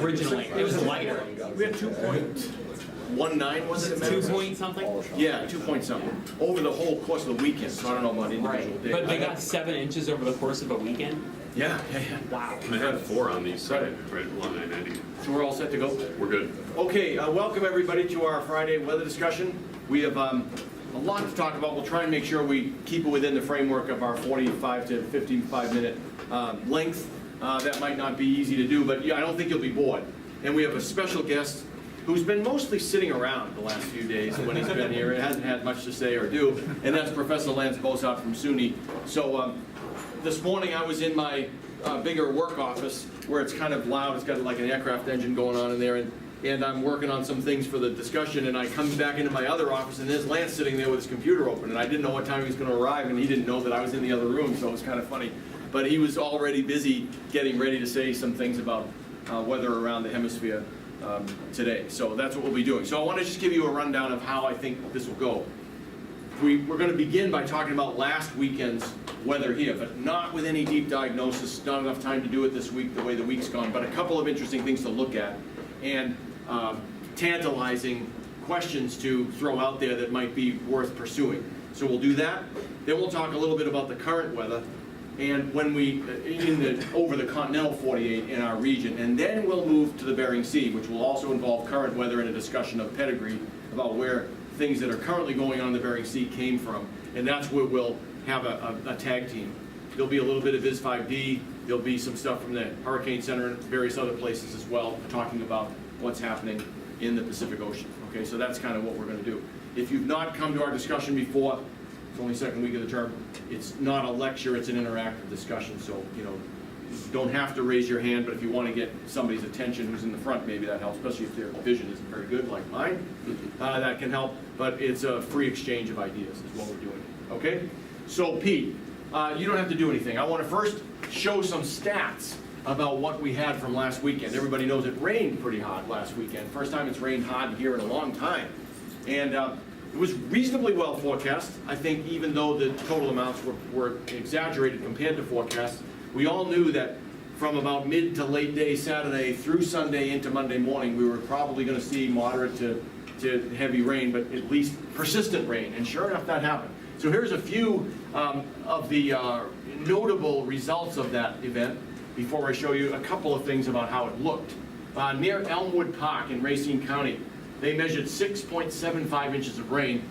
originally. It was lighter. We had 2.19, was it? 2 point something? Yeah, 2 point something. Over the whole course of the weekend, so I don't know about individual days. But they got 7 inches over the course of a weekend? Yeah. Wow. They had 4 on the east side, right along I-90. So we're all set to go? We're good. Okay, welcome everybody to our Friday weather discussion. We have a lot to talk about. We'll try and make sure we keep it within the framework of our 45 to 55 minute length. That might not be easy to do, but yeah, I don't think you'll be bored. And we have a special guest who's been mostly sitting around the last few days when he's been here. It hasn't had much to say or do, and that's Professor Lance Bosat from SUNY. So this morning I was in my bigger work office where it's kind of loud. It's got like an aircraft engine going on in there, and I'm working on some things for the discussion, and I come back into my other office, and there's Lance sitting there with his computer open, and I didn't know what time he was going to arrive, and he didn't know that I was in the other room, so it was kind of funny. But he was already busy getting ready to say some things about weather around the hemisphere today. So that's what we'll be doing. So I want to just give you a rundown of how I think this will go. We're going to begin by talking about last weekend's weather here, but not with any deep diagnosis, not enough time to do it this week the way the week's gone, but a couple of interesting things to look at and tantalizing questions to throw out there that might be worth pursuing. So we'll do that. Then we'll talk a little bit about the current weather and when we, over the continental 48 in our region, and then we'll move to the Bering Sea, which will also involve current weather and a discussion of pedigree about where things that are currently going on in the Bering Sea came from, and that's where we'll have a tag team. There'll be a little bit of Viz 5D, there'll be some stuff from the Hurricane Center and various other places as well, talking about what's happening in the Pacific Ocean. Okay, so that's kind of what we're going to do. If you've not come to our discussion before, it's only second week of the term, it's not a lecture, it's an interactive discussion, so you don't have to raise your hand, but if you want to get somebody's attention who's in the front, maybe that helps, especially if their vision isn't very good like mine, that can help, but it's a free exchange of ideas is what we're doing, okay? So Pete, you don't have to do anything. I want to first show some stats about what we had from last weekend. Everybody knows it rained pretty hard last weekend. First time it's rained hard here in a long time. And it was reasonably well forecast. I think even though the total amounts were exaggerated compared to forecasts, we all knew that from about mid to late day Saturday through Sunday into Monday morning, we were probably going to see moderate to heavy rain, but at least persistent rain. And sure enough, that happened. So here's a few of the notable results of that event before I show you a couple of things about how it looked. Near Elmwood Park in Racine County, they measured 6.75 inches of rain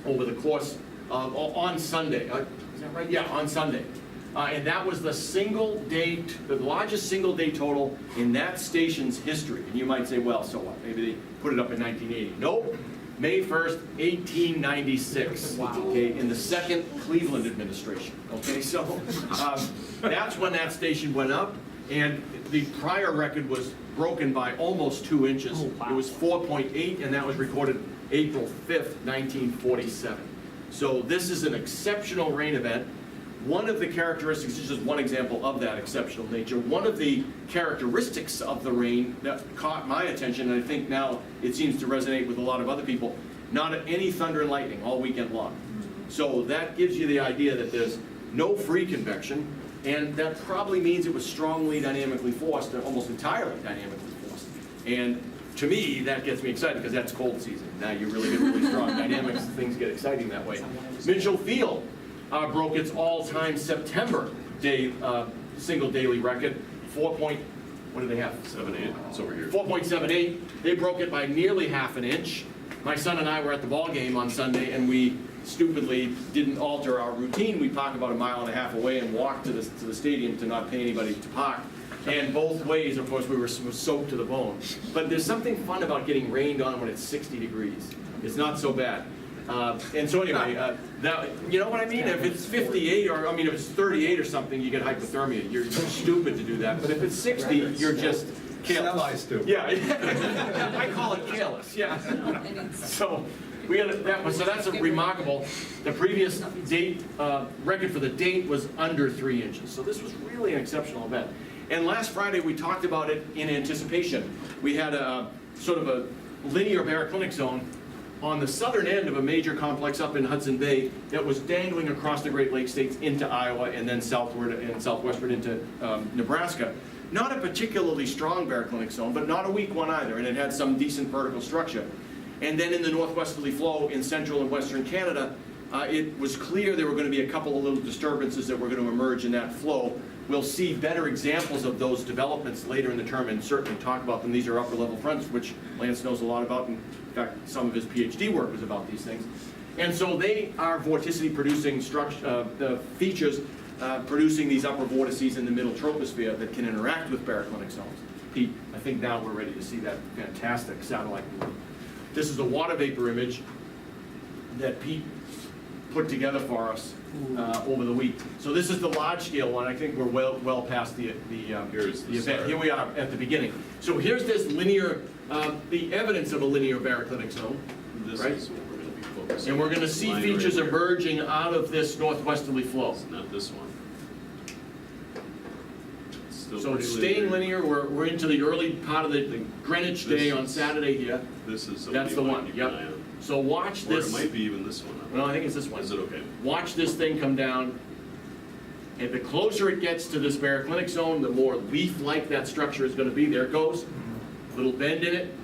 over the course of, on Sunday. Is that right? Yeah, on Sunday. And that was the largest single day total in that station's history. And you might say, well, so what? Maybe they put it up in 1980. Nope. May 1st, 1896, wow. Okay, in the second Cleveland administration. Okay, so that's when that station went up, and the prior record was broken by almost 2 inches. Oh, wow. It was 4.8, and that was recorded April 5th, 1947. So this is an exceptional rain event. One of the characteristics, this is just one example of that exceptional nature, one of the characteristics of the rain that caught my attention, and I think now it seems to resonate with a lot of other people, not any thunder and lightning all weekend long. So that gives you the idea that there's no free convection, and that probably means it was strongly dynamically forced, almost entirely dynamically forced. And to me, that gets me excited because that's cold season. Now you really get really strong dynamics, things get exciting that way. Mitchell Field broke its all-time September single daily record, what do they have? 7.8, it's over here. 4.78. They broke it by nearly half an inch. My son and I were at the ball game on Sunday, and we stupidly didn't alter our routine. We parked about 1.5 miles away and walked to the stadium to not pay anybody to park. And both ways, of course, we were soaked to the bone. But there's something fun about getting rained on when it's 60 degrees. It's not so bad. And so anyway, you know what I mean? If it's 58, or I mean, if it's 38 or something, you get hypothermia. You're stupid to do that. But if it's 60, you're just careless. Yeah, I call it careless. Yeah. So we had that one. So that's a remarkable. The previous date record for the date was under 3 inches. So this was really an exceptional event. And last Friday we talked about it in anticipation. We had a sort of a linear baroclinic zone on the southern end of a major complex up in Hudson Bay that was dangling across the Great Lakes states into Iowa and then southward and southwestward into Nebraska. not a particularly strong baroclinic zone, but not a weak one either, and it had some decent vertical structure. And then in the northwesterly flow in central and western Canada, it was clear there were going to be a couple of little disturbances that were going to emerge in that flow. We'll see better examples of those developments later in the term and certainly talk about them. These are upper level fronts, which Lance knows a lot about. In fact, some of his PhD work was about these things. And so they are vorticity producing features producing these upper vortices in the middle troposphere that can interact with baroclinic zones. Pete, I think now we're ready to see that fantastic satellite view. This is a water vapor image that Pete put together for us over the week. So this is the large scale one. I think we're well past the Here's the event. start. Here we are at the beginning. So here's this linear, the evidence of a linear baroclinic zone. This Right. is what we're going to be focusing on. And we're going to see Line features right here. emerging out of this northwesterly flow. It's not this one. It's still So pretty it's staying linear. We're into the early part of the Greenwich day on Saturday here. This is something That's the you might one, keep yep. an eye on. So watch Or it this. might be even this one. No, I think it's this one. Is it okay? Watch this thing come down. And the closer it gets to this baroclinic zone, the more leaf-like that structure is going to be. There it goes. Little bend in it.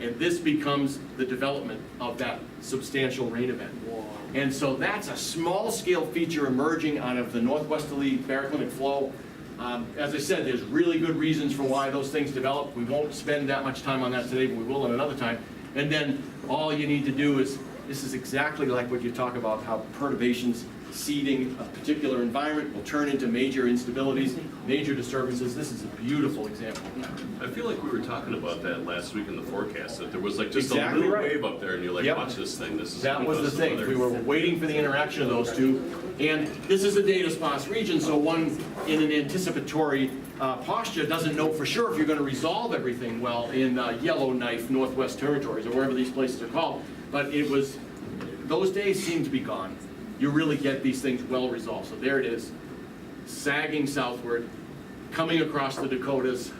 And this becomes the development of that substantial rain event. And so that's a small-scale feature emerging out of the northwesterly baroclinic flow. As I said, there's really good reasons for why those things develop. We won't spend that much time on that today, but we will at another time. And then all you need to do is, this is exactly like what you talk about, how perturbations seeding a particular environment will turn into major instabilities, major disturbances. This is a beautiful example of that. I feel like we were talking about that last week in the forecast, that there was like just Exactly a little right. wave up there, and you're like, Yep. watch this thing, this is. That was the because of thing. weather. We were waiting for the interaction of those two. And this is a data sparse region, so one in an anticipatory posture doesn't know for sure if you're going to resolve everything well in Yellowknife, Northwest Territories, or wherever these places are called. But it was, those days seem to be gone. You really get these things well resolved. So there it is, sagging southward, coming across the Dakotas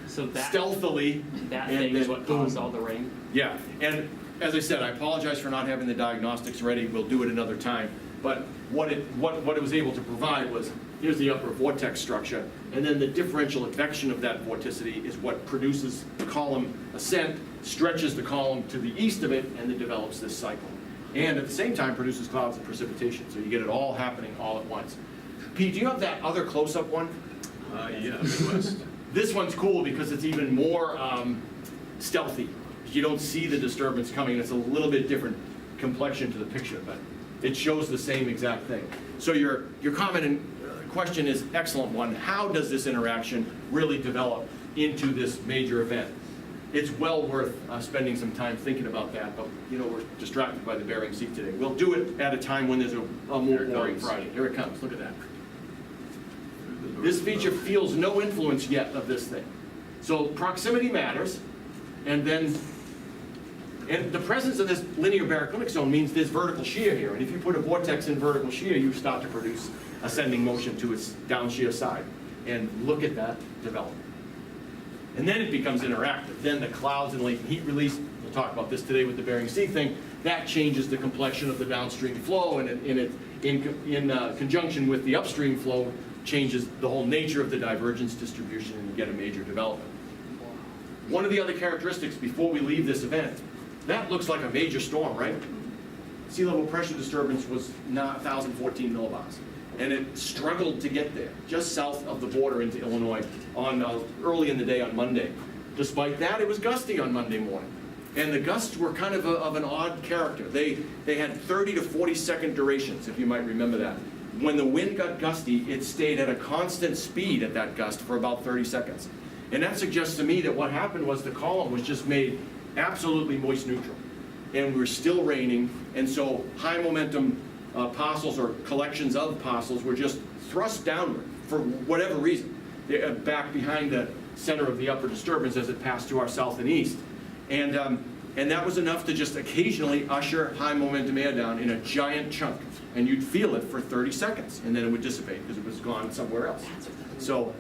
So that, stealthily. that and thing is then what caused boom. all the rain? Yeah, and as I said, I apologize for not having the diagnostics ready. We'll do it another time. But what it was able to provide was, here's the upper vortex structure, and then the differential advection of that vorticity is what produces the column ascent, stretches the column to the east of it, and then develops this cycle. And at the same time produces clouds and precipitation, so you get it all happening all at once. Pete, do you have that other close-up one? Yeah, Midwest. This one's cool because it's even more stealthy. You don't see the disturbance coming. It's a little bit different complexion to the picture, but it shows the same exact thing. So your comment and question is an excellent one. How does this interaction really develop into this major event? It's well worth spending some time thinking about that, but we're distracted by the Bering Sea today. We'll do it at a time when there's a more Here it boring comes. Friday. Here it comes. Look at that. This feature feels no influence yet of this thing. So proximity matters, and the presence of this linear baroclinic zone means there's vertical shear here. And if you put a vortex in vertical shear, you start to produce ascending motion to its down shear side. And look at that development. And then it becomes interactive. Then the clouds and latent heat release, we'll talk about this today with the Bering Sea thing, that changes the complexion of the downstream flow, and in conjunction with the upstream flow, changes the whole nature of the divergence distribution, and you get a major development. One of the other characteristics before we leave this event, that looks like a major storm, right? Sea level pressure disturbance was 1,014 millibars, and it struggled to get there, just south of the border into Illinois on early in the day on Monday. Despite that, it was gusty on Monday morning, and the gusts were kind of an odd character. They had 30 to 40 second durations, if you might remember that. When the wind got gusty, it stayed at a constant speed at that gust for about 30 seconds. And that suggests to me that what happened was the column was just made absolutely moist neutral. And we're still raining, and so high momentum parcels or collections of parcels were just thrust downward for whatever reason. They're back behind the center of the upper disturbance as it passed to our south and east. And that was enough to just occasionally usher high momentum air down in a giant chunk. And you'd feel it for 30 seconds, and then it would dissipate because it was gone somewhere else. So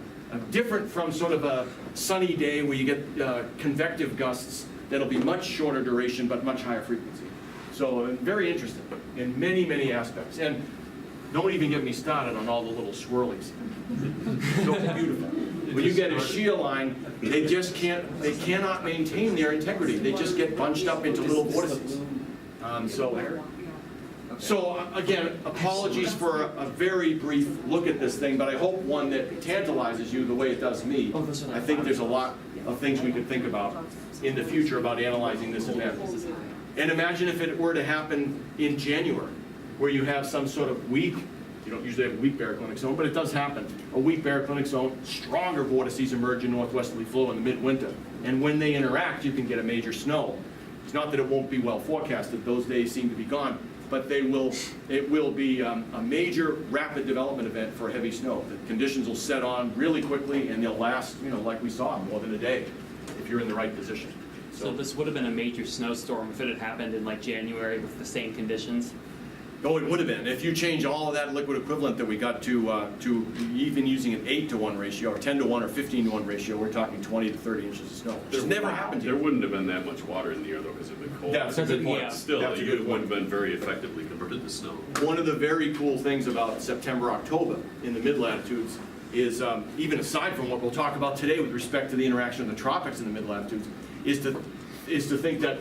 different from sort of a sunny day where you get convective gusts that'll be much shorter duration but much higher frequency. So very interesting in many, many aspects. And don't even get me started on all the little swirlies. So beautiful. when you get a shear line, they cannot maintain their integrity. They just get bunched up into little vortices. So again, apologies for a very brief look at this thing, but I hope one that tantalizes you the way it does me. I think there's a lot of things we could think about in the future about analyzing this event. And imagine if it were to happen in January, where you have some sort of weak, you don't usually have a weak baroclinic zone, but it does happen. A weak baroclinic zone, stronger vortices emerge in northwesterly flow in the midwinter. And when they interact, you can get a major snow. It's not that it won't be well forecasted, those days seem to be gone, but it will be a major rapid development event for heavy snow. The conditions will set on really quickly and they'll last, like we saw, more than a day if you're in the right position. So this would have been a major snowstorm if it had happened in like January with the same conditions. Oh, it would have been. If you change all of that liquid equivalent that we got to even using an 8-to-1 ratio, or 10-to-1, or 15-to-1 ratio, we're talking 20 to 30 inches of snow. It's never happened There here. wouldn't have been that much water in the air though because of the cold. That's a good point. Yeah. Still, That's a it good would have point. been very effectively converted to snow. One of the very cool things about September, October in the mid-latitudes is, even aside from what we'll talk about today with respect to the interaction of the tropics in the mid-latitudes, is to think that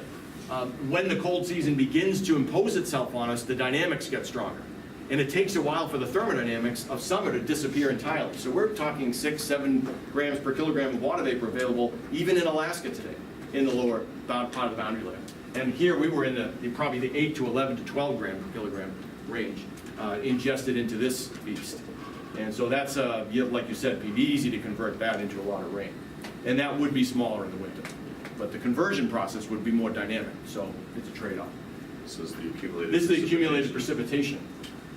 when the cold season begins to impose itself on us, the dynamics get stronger. And it takes a while for the thermodynamics of summer to disappear entirely. So we're talking 6-7 grams per kilogram of water vapor available even in Alaska today, in the lower part of the boundary layer. And here we were in probably the 8 to 11 to 12 gram per kilogram range ingested into this beast. And so that's, like you said, it'd be easy to convert that into a lot of rain. And that would be smaller in the winter. But the conversion process would be more dynamic, so it's a trade-off. This is the accumulated. This is the accumulated precipitation.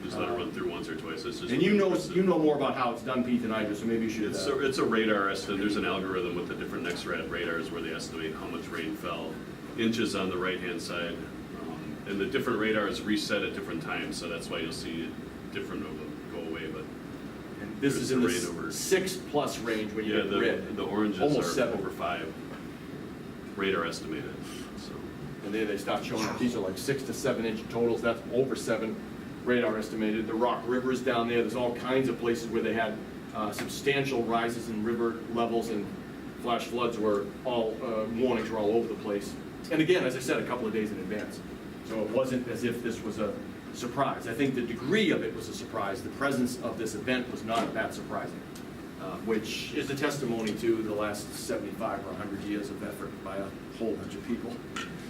Just let it run through once or twice. It's just And you know more about how it's done, Pete, than I do, so maybe you should. It's a radar estimate. There's an algorithm with the different NEXRAD radars where they estimate how much rain fell, inches on the right-hand side. And the different radars reset at different times, so that's why you'll see different of them go away. But And this is in the 6+ range when you yeah, get red. the oranges Almost are 7. over 5. Radar estimated. So And then they start showing up, these are like 6 to 7 inch totals, that's over 7 radar estimated. The Rock River's down there, there's all kinds of places where they had substantial rises in river levels, and flash floods were all, warnings were all over the place. And again, as I said, a couple of days in advance. So it wasn't as if this was a surprise. I think the degree of it was a surprise. The presence of this event was not that surprising, which is a testimony to the last 75 or 100 years of effort by a whole bunch of people.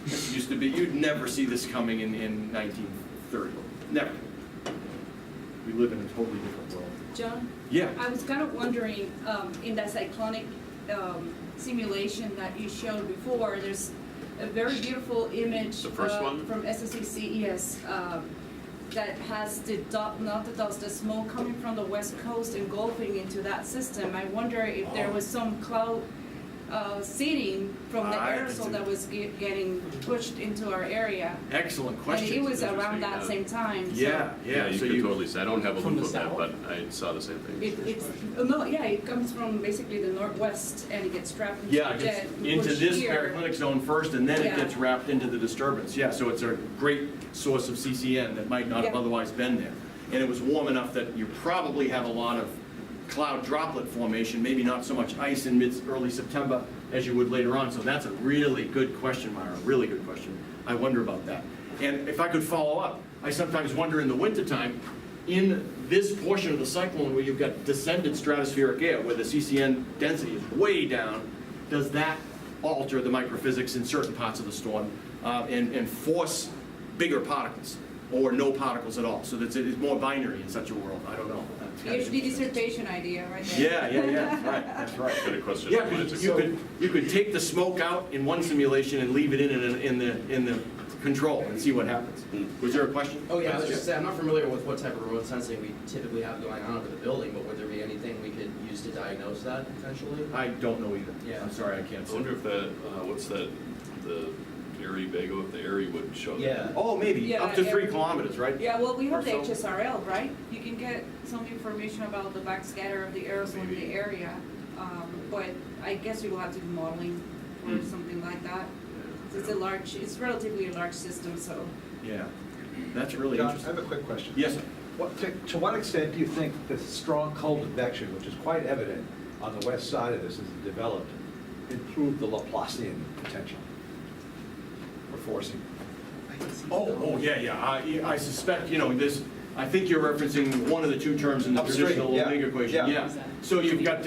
It used to be, you'd never see this coming in 1930. Never. We live in a totally different world. John? Yeah. I was kind of wondering, in that cyclonic simulation that you showed before, there's a very beautiful image The first one? from SSCCES that has the smoke coming from the west coast engulfing into that system. I wonder if there was some cloud seeding from the aerosol that was getting pushed into our area. Excellent question. And it was around that same time. So Yeah, yeah, you so could totally say. I don't have a From loop the of that, south? but I saw the same thing. it comes from basically the northwest and it gets trapped into Yeah, the it jet. gets and into pushed this here. paraclinic zone first, and then it Yeah. gets wrapped into the disturbance. Yeah, so it's a great source of CCN that might not have Yeah. otherwise been there. And it was warm enough that you probably have a lot of cloud droplet formation, maybe not so much ice in early September as you would later on. So that's a really good question, Myra, really good question. I wonder about that. And if I could follow up, I sometimes wonder in the wintertime, in this portion of the cyclone where you've got descended stratospheric air, where the CCN density is way down, does that alter the microphysics in certain parts of the storm and force bigger particles or no particles at all? So that it's more binary in such a world. I don't know. PhD dissertation idea right there. Yeah, that's right. Got a question. Yeah, 'cause you could take the smoke out in one simulation and leave it in the control and see what happens. Was there a question? Oh, yeah, I was just saying, I'm not familiar with what type of remote sensing we typically have going on over the building, but would there be anything we could use to diagnose that potentially? I don't know either. Yeah. I'm sorry, I can't I say. wonder if that, what's that, the Erie Vago, if the Erie would show that. Yeah. Oh, maybe, Yeah, up to 3 yeah. kilometers, right? Yeah, well, we have the Or so. HSRL, right? You can get some information about the backscatter of the aerosol in the area, but I guess we will have to do modeling or something like that. It's relatively a large system, so. Yeah, that's really John, I interesting. have a quick question. Yes, sir. To what extent do you think the strong cold convection, which is quite evident, on the west side of this, as it developed, improve the Laplacian potential for forcing. Yeah. I suspect, this, I think you're referencing one of the two terms in the Upstream, traditional yeah, Omega equation. yeah. So you've got,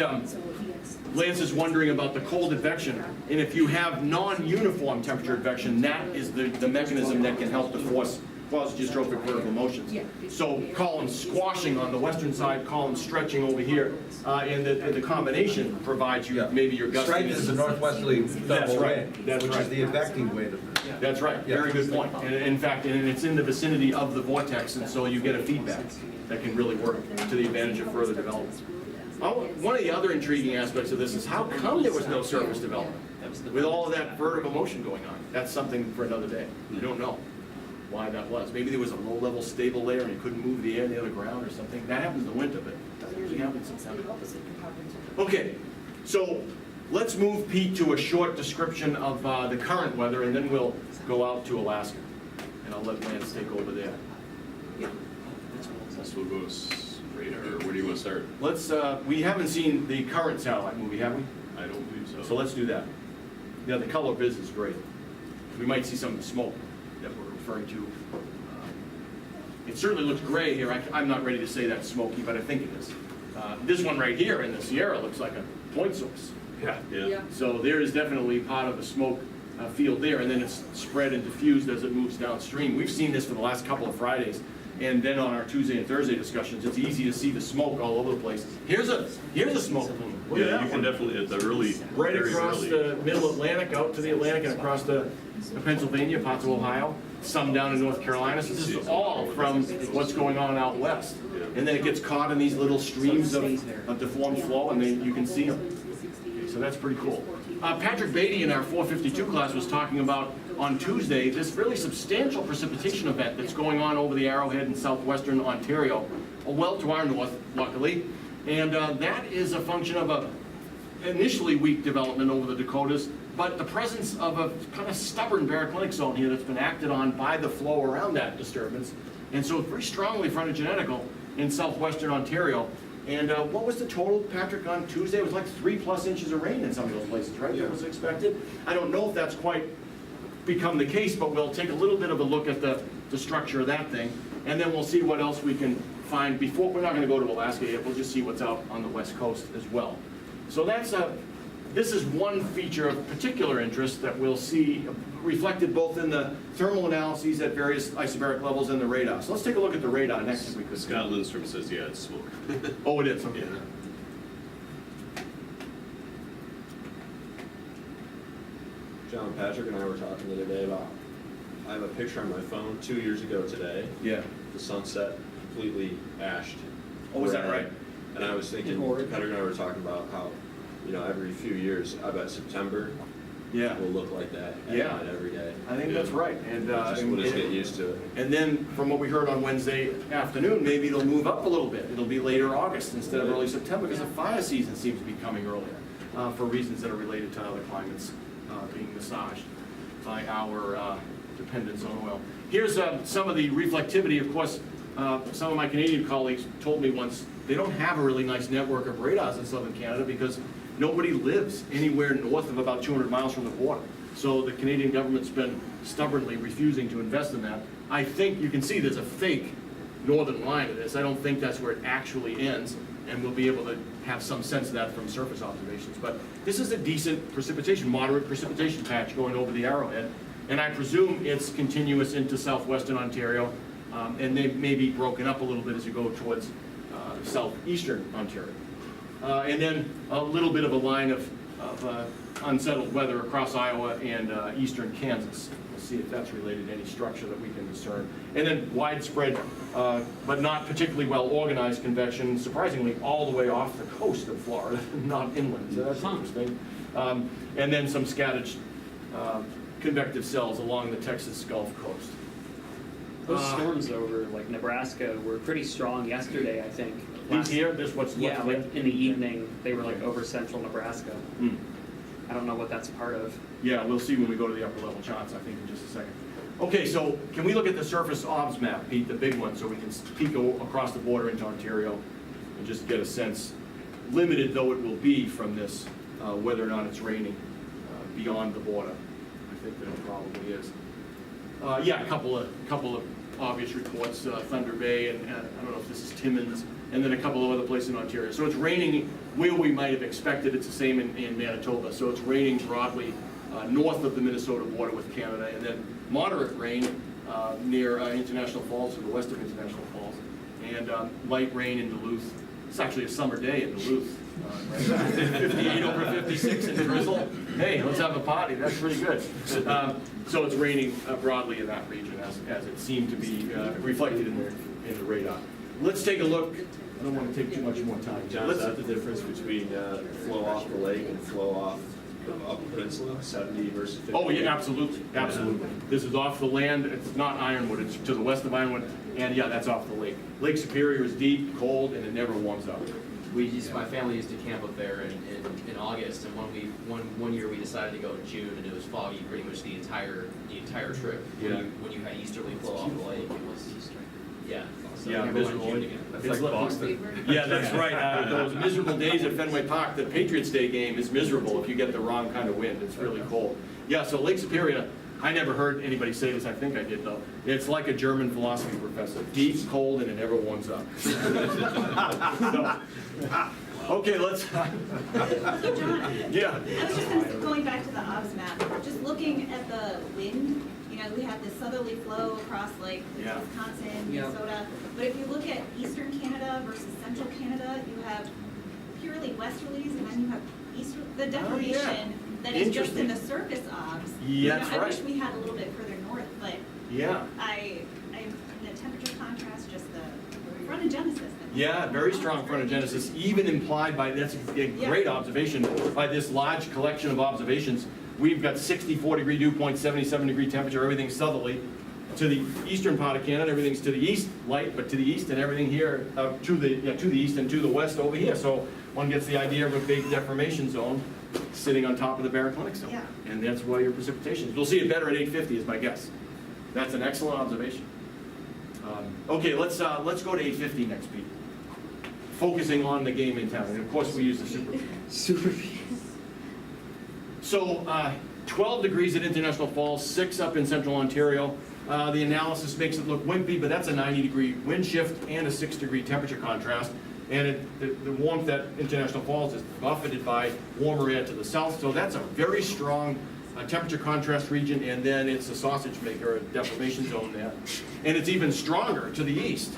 Lance is wondering about the cold advection, and if you have non-uniform temperature advection, that is the mechanism that can help to force quasi-dystrophic vertical motions. Yeah. So column squashing on the western side, column stretching over here, and the combination provides you Yeah. maybe your gustiness. Strengthens the northwesterly That's double right, wind, that's which right. is the affecting wind of this. That's right, Yeah. very good point. And in fact, and it's in the vicinity of the vortex, and so you get a feedback that can really work to the advantage of further development. One of the other intriguing aspects of this is how come there was no surface development with all of that vertical motion going on? That's something for another day. We don't know why that was. Maybe there was a low-level stable layer and you couldn't move the air near the ground or something. That happens in the winter, but it doesn't usually happen in September. Okay, so let's move, Pete, to a short description of the current weather, and then we'll go out to Alaska. And I'll let Lance take over there. So we'll go radar, or where do you want to start? Let's, we haven't seen the current satellite movie, have we? I don't believe so. So let's do that. Yeah, the color viz is great. We might see some of the smoke that we're referring to. It certainly looks gray here. I'm not ready to say that's smoky, but I think it is. This one right here in the Sierra looks like a point source. Yeah. Yeah. So there is definitely part of the smoke field there, and then it's spread and diffused as it moves downstream. We've seen this for the last couple of Fridays, and then on our Tuesday and Thursday discussions, it's easy to see the smoke all over the place. Here's a smoke plume. Look at Yeah, that you can one. definitely, at the early, Right very across early. the middle Atlantic, out to the Atlantic, and across the Pennsylvania, parts of Ohio, some down in North Carolina. So this is all from what's going on out west. And then it gets caught in these little streams of deformed flow, and then you can see them. Okay, so that's pretty cool. Patrick Beatty in our 452 class was talking about on Tuesday this really substantial precipitation event that's going on over the Arrowhead in southwestern Ontario, well to our north, luckily. And that is a function of a initially weak development over the Dakotas, but the presence of a kind of stubborn baroclinic zone here that's been acted on by the flow around that disturbance. And so it's very strongly frontogenetical in southwestern Ontario. And what was the total, Patrick, on Tuesday? It was like 3+ inches of rain in some of those places, right? That was expected. I don't know if that's quite become the case, but we'll take a little bit of a look at the structure of that thing, and then we'll see what else we can find before. We're not going to go to Alaska yet. We'll just see what's out on the west coast as well. So that's this is one feature of particular interest that we'll see reflected both in the thermal analyses at various isobaric levels and the radar. So let's take a look at the radar next if we could. Scott Lindstrom says, yeah, it's smoke. Oh, it is, okay. Yeah. John Patrick and I were talking the other day about, I have a picture on my phone 2 years ago today, Yeah. the sunset completely ashed. Oh, is that red. right? And I was thinking, Patrick and I were talking about how, every few years, I bet September Yeah. will look like that Yeah. every day. I think that's right. And We'll just get used to it. And then, from what we heard on Wednesday afternoon, maybe it'll move up a little bit. It'll be later August instead of early September, because the fire season seems to be coming earlier, for reasons that are related to other climates being massaged by our dependence on oil. Here's some of the reflectivity. Of course, some of my Canadian colleagues told me once, they don't have a really nice network of radars in southern Canada because nobody lives anywhere north of about 200 miles from the border. So the Canadian government's been stubbornly refusing to invest in that. I think you can see there's a fake northern line of this. I don't think that's where it actually ends, and we'll be able to have some sense of that from surface observations. But this is a decent precipitation, moderate precipitation patch going over the Arrowhead, and I presume it's continuous into southwestern Ontario, and they may be broken up a little bit as you go towards southeastern Ontario. And then a little bit of a line of unsettled weather across Iowa and eastern Kansas. We'll see if that's related to any structure that we can discern. And then widespread, but not particularly well organized convection, surprisingly all the way off the coast of Florida, not inland. So that's interesting. And then some scattered convective cells along the Texas Gulf Coast. Those storms over like Nebraska were pretty strong yesterday, I think. These here, this what's Yeah, left like here? in the evening, they were like over central Nebraska. Hmm. I don't know what that's part of. Yeah, we'll see when we go to the upper level charts, I think, in just a second. Okay, so can we look at the surface OBS map, Pete, the big one, so we can peek across the border into Ontario and just get a sense limited though it will be from this, whether or not it's raining beyond the border. I think that it probably is. Yeah, a couple of obvious reports, Thunder Bay, and I don't know if this is Timmins, and then a couple of other places in Ontario. So it's raining where we might have expected. It's the same in Manitoba. So it's raining broadly north of the Minnesota border with Canada, and then moderate rain near International Falls, to the west of International Falls, and light rain in Duluth. It's actually a summer day in Duluth. Right? 58 over 56 and drizzle. Hey, let's have a party. That's pretty good. So it's raining broadly in that region, as it seemed to be reflected in the radar. Let's take a look. I don't want to take too much more time. John, is that the difference between flow off the lake and flow off the peninsula, 70 versus 50? Oh, yeah, absolutely, absolutely. This is off the land. It's not Ironwood. It's to the west of Ironwood, and yeah, that's off the lake. Lake Superior is deep, cold, and it never warms up. My family used to camp up there in August, and one year we decided to go in June, and it was foggy pretty much the entire trip. Yeah. When you had easterly flow off the lake, it was, yeah. So Yeah, we never went miserable. June again. That's like Boston. Yeah, that's right. Those miserable days at Fenway Park, the Patriots Day game is miserable if you get the wrong kind of wind. It's really cold. Yeah, so Lake Superior, I never heard anybody say this. I think I did though. It's like a German philosophy professor. Deep, cold, and it never warms up. So, okay, let's. So John, Yeah. I was just going back to the OBS map, just looking at the wind, you know, we have this southerly flow across like Yeah. Wisconsin, Yeah. Minnesota. But if you look at eastern Canada versus central Canada, you have purely westerlies, and then you have the deformation that is just in the surface OBS. Yeah, that's I right. wish we had a little bit further north, but Yeah. the temperature contrast, just the frontogenesis. Yeah, very strong frontogenesis, even implied by, that's a great observation, by this large collection of observations. We've got 64 degree dew point, 77 degree temperature, everything's southerly. To the eastern part of Canada, everything's to the east, light, but to the east, and everything here to the east and to the west over here. So one gets the idea of a big deformation zone sitting on top of the Baroclinic zone. Yeah. And that's why your precipitation is. We'll see it better at 850 is my guess. That's an excellent observation. Okay, let's go to 850 next, Pete. Focusing on the game in town, and of course we use the super. So 12 degrees at International Falls, 6 up in central Ontario. The analysis makes it look wimpy, but that's a 90-degree wind shift and a 6-degree temperature contrast. And the warmth at International Falls is buffeted by warmer air to the south, so that's a very strong temperature contrast region, and then it's a sausage maker, a deformation zone there. And it's even stronger to the east.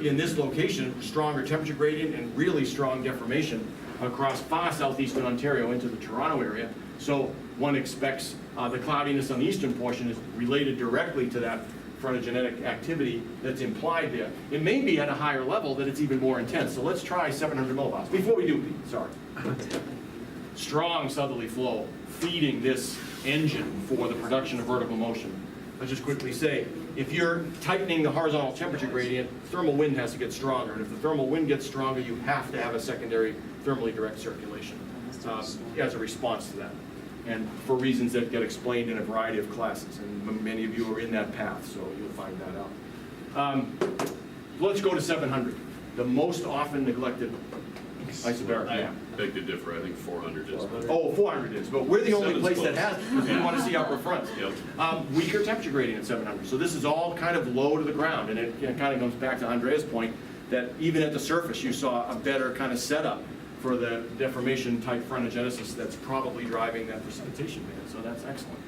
In this location, stronger temperature gradient and really strong deformation across far southeastern Ontario into the Toronto area. So one expects the cloudiness on the eastern portion is related directly to that frontogenetic activity that's implied there. It may be at a higher level that it's even more intense. So let's try 700 millibars. Before we do, Pete, sorry. Strong southerly flow feeding this engine for the production of vertical motion. Let's just quickly say, if you're tightening the horizontal temperature gradient, thermal wind has to get stronger. And if the thermal wind gets stronger, you have to have a secondary thermally direct circulation as a response to that. And for reasons that get explained in a variety of classes. And many of you are in that path, so you'll find that out. Let's go to 700, the most often neglected isobaric I map. beg to differ, I think 400 is. Oh, 400 is, but we're the only Seven's place that close. has it, because we want to see upper fronts. Yep. Weaker temperature gradient at 700, so this is all kind of low to the ground, and it kind of comes back to Andrea's point, that even at the surface, you saw a better kind of setup for the deformation type frontogenesis that's probably driving that precipitation band, so that's excellent.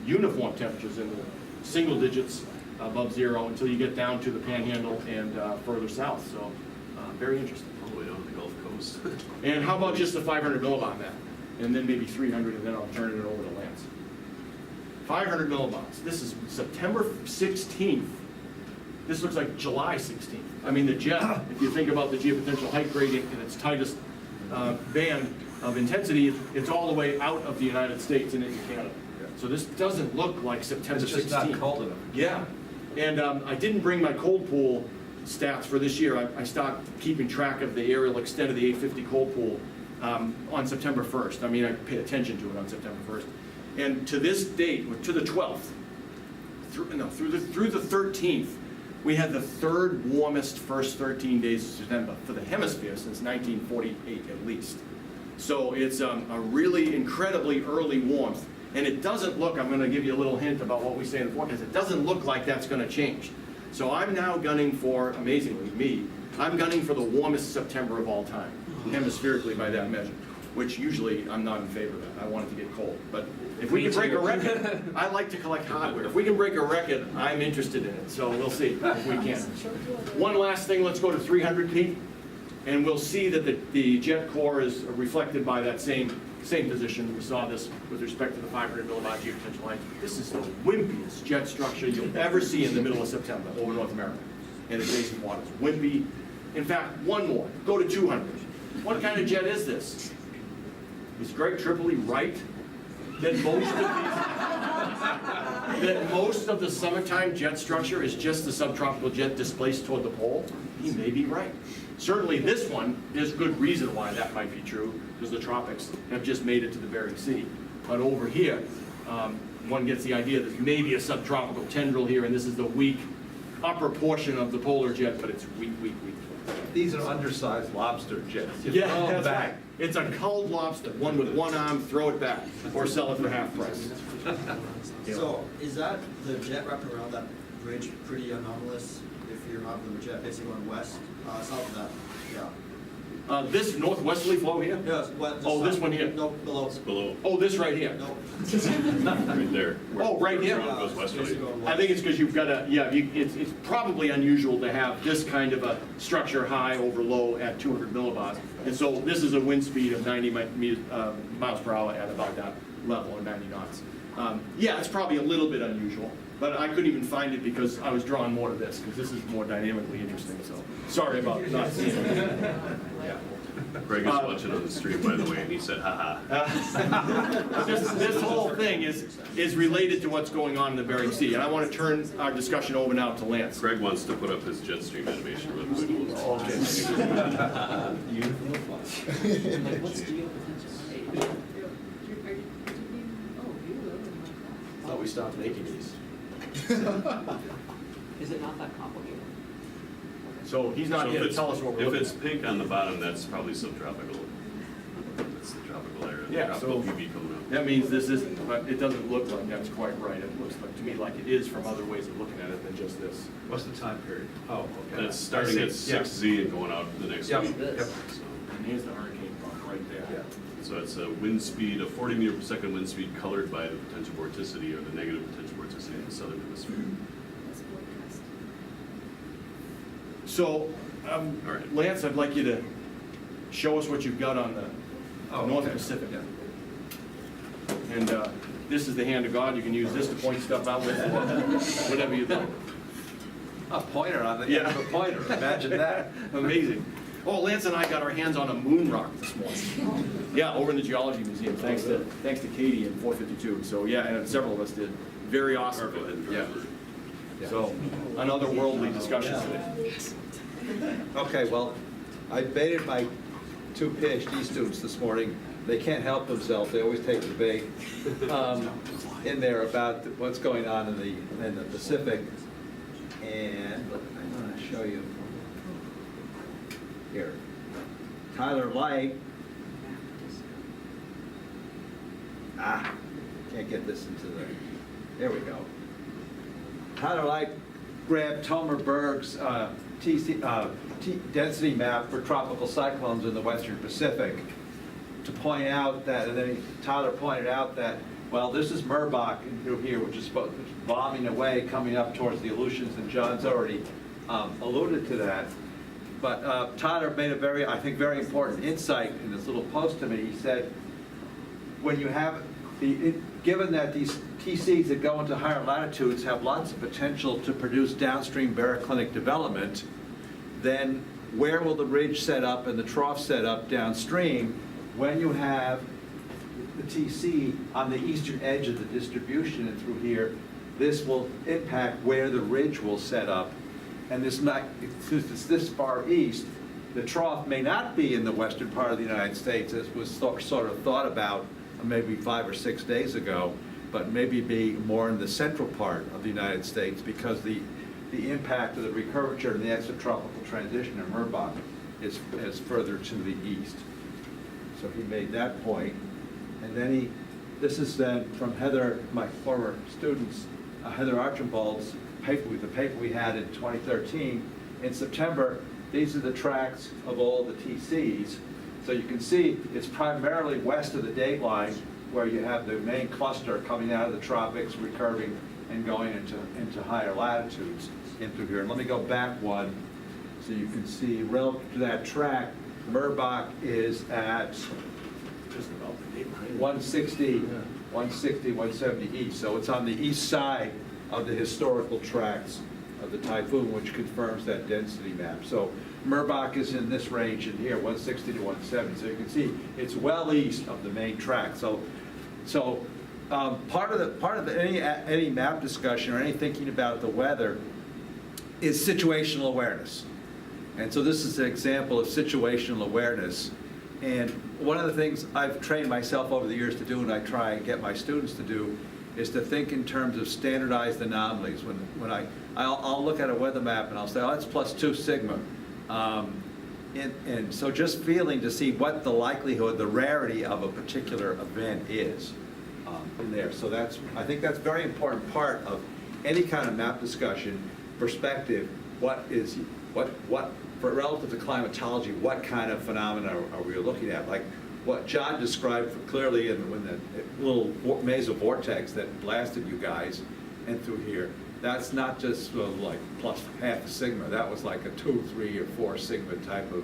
Uniform temperatures in the single digits above zero until you get down to the Panhandle and further south, so very interesting. All the way down to the Gulf Coast. And how about just the 500 millibar map? And then maybe 300, and then I'll turn it over to Lance. 500 millibars. This is September 16th. This looks like July 16th. I mean, the jet, if you think about the geopotential height gradient in its tightest band of intensity, it's all the way out of the United States and into Canada. So this doesn't look like September 16th. It's just not cold enough. Yeah, and I didn't bring my cold pool stats for this year. I stopped keeping track of the aerial extent of the 850 cold pool on September 1st. I mean, I paid attention to it on September 1st. And to this date, to the 12th, through the 13th, We had the third warmest first 13 days of September for the hemisphere since 1948 at least. So it's a really incredibly early warmth. And it doesn't look, I'm going to give you a little hint about what we say in the forecast, it doesn't look like that's going to change. So I'm now gunning for, amazingly, I'm gunning for the warmest September of all time, hemispherically by that measure, which usually I'm not in favor of that. I want it to get cold. But if we can break a record, I like to collect hardware. If we can break a record, I'm interested in it. So we'll see if we can. One last thing, let's go to 300 Pete. And we'll see that the jet core is reflected by that same position. We saw this with respect to the 500 millibar geopotential line. This is the wimpiest jet structure you'll ever see in the middle of September over North America and adjacent waters. Wimpy. In fact, one more. Go to 200. What kind of jet is this? Is Greg Tripoli right that most of the summertime jet structure is just the subtropical jet displaced toward the pole? He may be right. Certainly this one, there's good reason why that might be true, because the tropics have just made it to the Bering Sea. But over here, one gets the idea that maybe a subtropical tendril here, and this is the weak upper portion of the polar jet, but it's weak. These are undersized lobster jets. You Yeah, throw 'em that's back. right. It's a culled lobster, one with one arm, throw it back, or sell it for half price. So, is that the jet wrapping around that bridge pretty anomalous if you're hopping the jet basically going west, south of that? Yeah. This northwesterly flow here? Yes, what? Oh, this one here? No, below. It's below, Oh, this right here? No. right there. Oh, right here? Where it goes westerly. Basically going I west. think it's because you've got a, it's probably unusual to have this kind of a structure high over low at 200 millibars. And so this is a wind speed of 90 miles per hour at about that level, or 90 knots. Yeah, it's probably a little bit unusual, but I couldn't even find it because I was drawn more to this, because this is more dynamically interesting, so sorry about not seeing it. Yeah. Greg is watching on the stream, by the way, and he said, haha. This whole thing is related to what's going on in the Bering Sea, and I want to turn our discussion over now to Lance. Greg wants to put up his jet stream animation real quick. Okay. Like, what's geopotential? I thought we stopped making these. Is it not that complicated? So he's not So here if to it's- tell us what we're If looking it's at. pink on the bottom, that's probably subtropical. That's the tropical area. Yeah, Tropical so- UV coming up. That means this isn't, but it doesn't look like that's quite right. It looks like, to me, like it is from other ways of looking at it than just this. What's the time period? Oh, okay. That's starting at I see. Yeah. 6Z and going out the next Yep, week. yep. So- And here's the hurricane bump right there. Yeah. So it's a wind speed, a 40 meter per second wind speed colored by the potential vorticity or the negative potential vorticity in the southern hemisphere. That's forecast. So, All right. Lance, I'd like you to show us what you've got on the Oh, North okay. Pacific. Yeah. And this is the hand of God. You can use this to point stuff out with, or whatever you'd like. A pointer on the end of a pointer, imagine that. Amazing. Oh, Lance and I got our hands on a moon rock this morning. Yeah, over in the Geology Museum, thanks to Katie in 452. So yeah, and several of us did. Very awesome. Go ahead and Yeah. drive it. So, another worldly discussion today. Okay, well, I baited my two PhD students this morning. They can't help themselves, they always take the bait, in there about what's going on in the Pacific. And I'm gonna show you here. Tyler Light. Can't get this into the, there we go. Tyler Light grabbed Tomer Berg's density map for tropical cyclones in the Western Pacific to point out that, and then Tyler pointed out that, well, this is Merbach through here, which is bombing away, coming up towards the Aleutians, and John's already alluded to that. But Tyler made a very, I think, very important insight in this little post to me. He said, when you have given that these TCs that go into higher latitudes have lots of potential to produce downstream baroclinic development, then where will the ridge set up and the trough set up downstream when you have the TC on the eastern edge of the distribution and through here? This will impact where the ridge will set up. And this might, since it's this far east, the trough may not be in the western part of the United States, as was sort of thought about maybe 5 or 6 days ago, but maybe be more in the central part of the United States, because the the impact of the recurvature and the extratropical transition in Merbach is further to the east. So he made that point. And then this is then from Heather, my former students, Heather Archibald's paper, the paper we had in 2013. In September, these are the tracks of all the TCs. So you can see it's primarily west of the date line where you have the main cluster coming out of the tropics, recurving and going into higher latitudes into here. And let me go back one so you can see relative to that track, Merbach is at Just about the date line. 160, 170 east. So it's on the east side of the historical tracks of the typhoon, which confirms that density map. So Merbach is in this range in here, 160 to 170. So you can see it's well east of the main track. So part of any map discussion or any thinking about the weather is situational awareness. And so this is an example of situational awareness. And one of the things I've trained myself over the years to do, and I try and get my students to do, is to think in terms of standardized anomalies. When I'll look at a weather map and I'll say, oh, that's +2 sigma. And so just feeling to see what the likelihood, the rarity of a particular event is in there. So I think that's a very important part of any kind of map discussion, perspective, for relative to climatology, what kind of phenomena are we looking at? Like what John described clearly when the little mesovortex that blasted you guys and through here, that's not just like plus half a sigma. That was like a 2, 3, or 4 sigma type of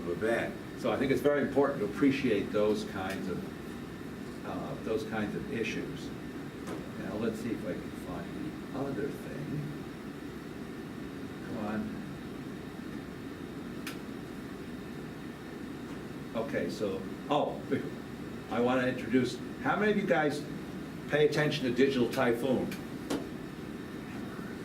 event. So I think it's very important to appreciate those kinds of issues. Now let's see if I can find the other thing. Come on. Okay, so, I want to introduce, how many of you guys pay attention to Digital Typhoon?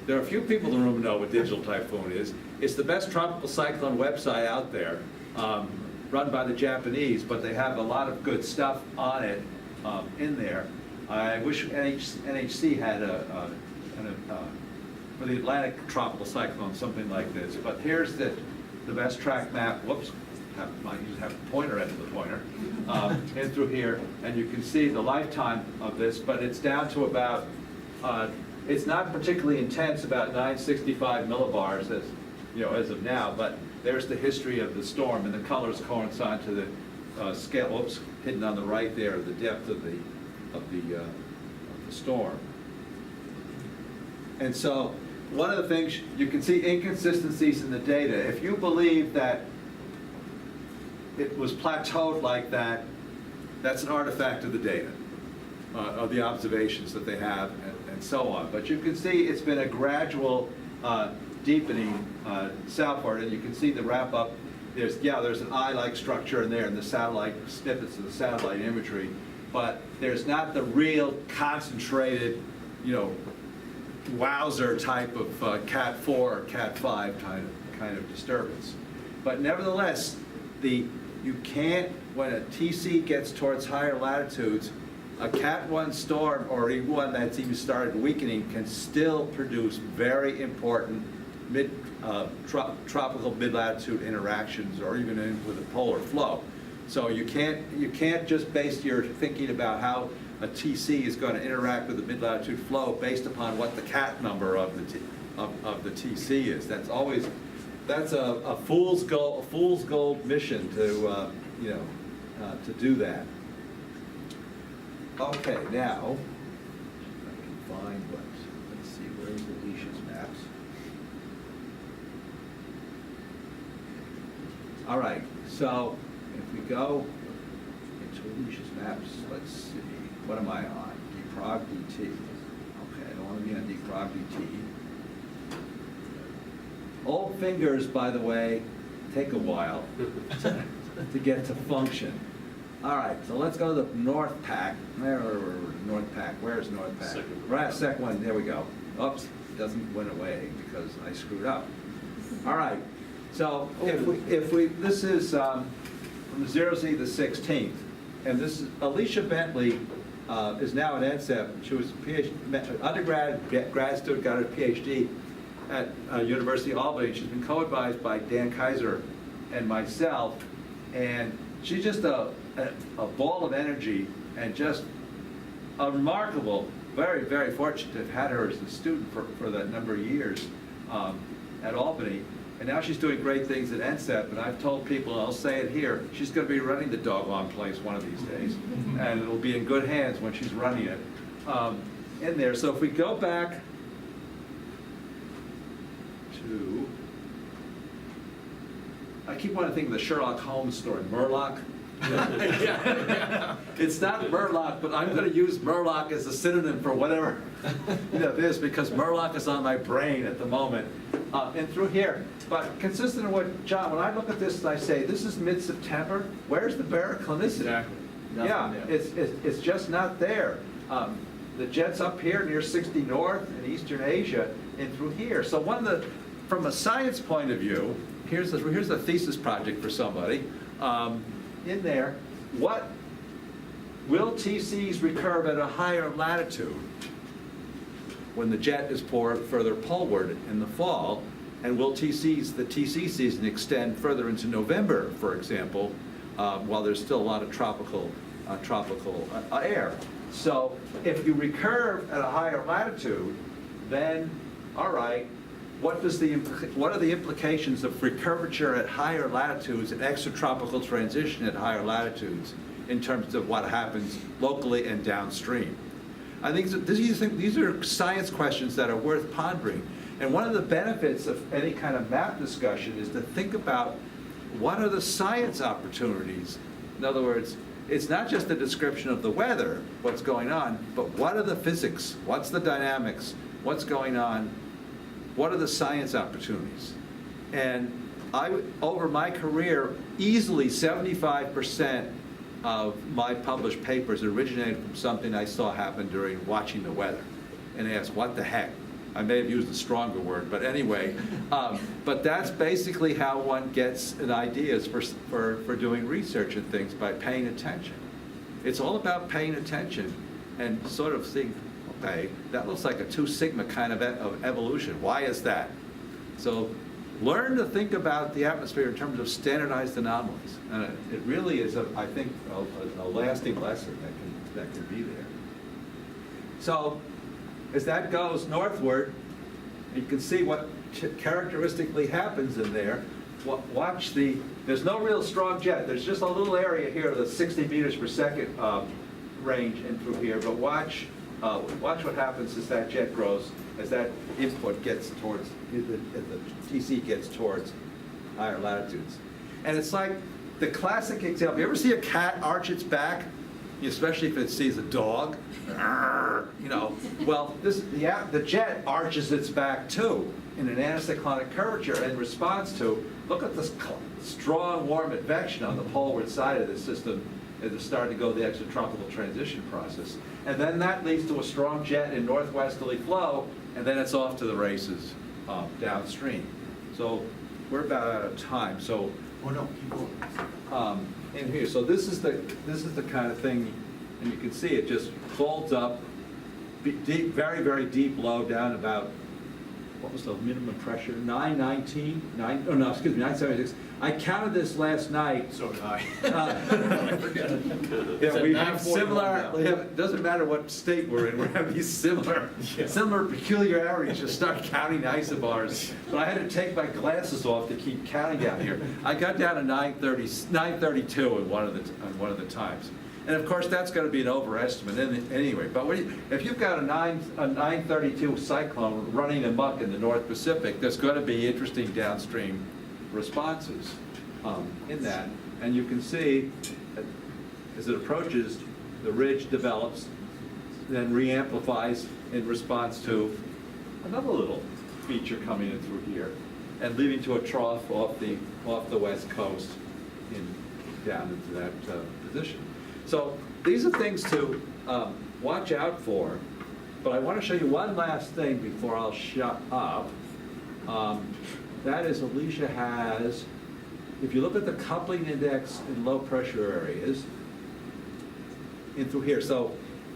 There are a few people in the room who know what Digital Typhoon is. It's the best tropical cyclone website out there, run by the Japanese, but they have a lot of good stuff on it in there. I wish NHC had for the Atlantic tropical cyclone, something like this. But here's the best track map. Whoops. You have a pointer end of the pointer, in through here, and you can see the lifetime of this, but it's down to about, it's not particularly intense, about 965 millibars as of now, but there's the history of the storm, and the colors coincide to the scale, oops, hidden on the right there, the depth of the storm. And so, one of the things, you can see inconsistencies in the data. If you believe that it was plateaued like that, that's an artifact of the data, of the observations that they have, and so on. But you can see it's been a gradual deepening southward, and you can see the wrap up. There's an eye-like structure in there, and the satellite snippets of the satellite imagery, but there's not the real concentrated, wowzer type of Cat 4 or Cat 5 kind of disturbance. But nevertheless, you can't, when a TC gets towards higher latitudes, a Cat 1 storm or even one that's even started weakening can still produce very important tropical mid-latitude interactions, or even with a polar flow. So you can't just base your thinking about how a TC is going to interact with the mid-latitude flow based upon what the Cat number of the TC is. That's a fool's gold mission to do that. Okay, now I can find let's see, where's Alicia's maps? All right, so if we go into Alicia's maps, let's see, what am I on? Deprog DT. Okay, I don't want to be on Deprog DT. Old fingers, by the way, take a while to get to function. All right, so let's go to the North Pack. Where's North Pack? Right, second one, there we go. Oops, it doesn't went away because I screwed up. All right, so if we this is from the 0Z to the 16th, and this is Alicia Bentley is now at NCEP. She was a PhD, undergrad, grad student, got her PhD. at University of Albany. She's been co-advised by Dan Kaiser and myself, and she's just a ball of energy and just a remarkable, very, very fortunate to have had her as a student for that number of years at Albany. And now she's doing great things at NCEP, and I've told people, and I'll say it here, she's going to be running the doggone place one of these days, and it'll be in good hands when she's running it in there. So if we go back to, I keep wanting to think of the Sherlock Holmes story, Murloc. It's not Murloc, but I'm going to use Murloc as a synonym for whatever this, because Murloc is on my brain at the moment. And through here, but consistent with what John, when I look at this and I say, this is mid-September, where's the baroclinicity? Exactly. Yeah, it's just not there. The jet's up here near 60 North in Eastern Asia and through here. So from a science point of view, here's a thesis project for somebody. In there, what will TCs recurve at a higher latitude when the jet is further poleward in the fall? And will the TC season extend further into November, for example, while there's still a lot of tropical air? So if you recurve at a higher latitude, then, all right, what are the implications of recurvature at higher latitudes and extratropical transition at higher latitudes in terms of what happens locally and downstream? I think these are science questions that are worth pondering. And one of the benefits of any kind of map discussion is to think about what are the science opportunities. In other words, it's not just a description of the weather, what's going on, but what are the physics? What's the dynamics? What's going on? What are the science opportunities? And over my career, easily 75% of my published papers originated from something I saw happen during watching the weather, and asked, what the heck? I may have used a stronger word, but anyway, but that's basically how one gets an ideas for doing research and things, by paying attention. It's all about paying attention and sort of seeing, okay, that looks like a 2 sigma kind of evolution. Why is that? So learn to think about the atmosphere in terms of standardized anomalies. And it really is, I think, a lasting lesson that can be there. So as that goes northward, you can see what characteristically happens in there. Watch there's no real strong jet. There's just a little area here, the 60 meters per second range in through here, but watch what happens as that jet grows, as that input gets towards, the TC gets towards higher latitudes. And it's like the classic example. You ever see a cat arch its back, especially if it sees a dog? Well, the jet arches its back too in an anticyclonic curvature in response to, look at this strong warm advection on the poleward side of the system as it's starting to go the extratropical transition process. And then that leads to a strong jet in northwesterly flow, and then it's off to the races downstream. So we're about out of time. So keep going. in here, so this is the kind of thing, and you can see it just folds up, deep, very, very deep low down about, what was the minimum pressure? 976. I counted this last night. So did I. Yeah, we have similar, it doesn't matter what state we're in, we have these similar peculiarities. Just start counting isobars. But I had to take my glasses off to keep counting down here. I got down to 932 in one of the times. And of course, that's going to be an overestimate anyway. But if you've got a 932 cyclone running amok in the North Pacific, there's going to be interesting downstream responses in that. And you can see, as it approaches, the ridge develops, then re-amplifies in response to another little feature coming in through here, and leading to a trough off the west coast down into that position. So these are things to watch out for, but I want to show you one last thing before I'll shut up. That is, Alicia has, if you look at the coupling index in low pressure areas, in through here. So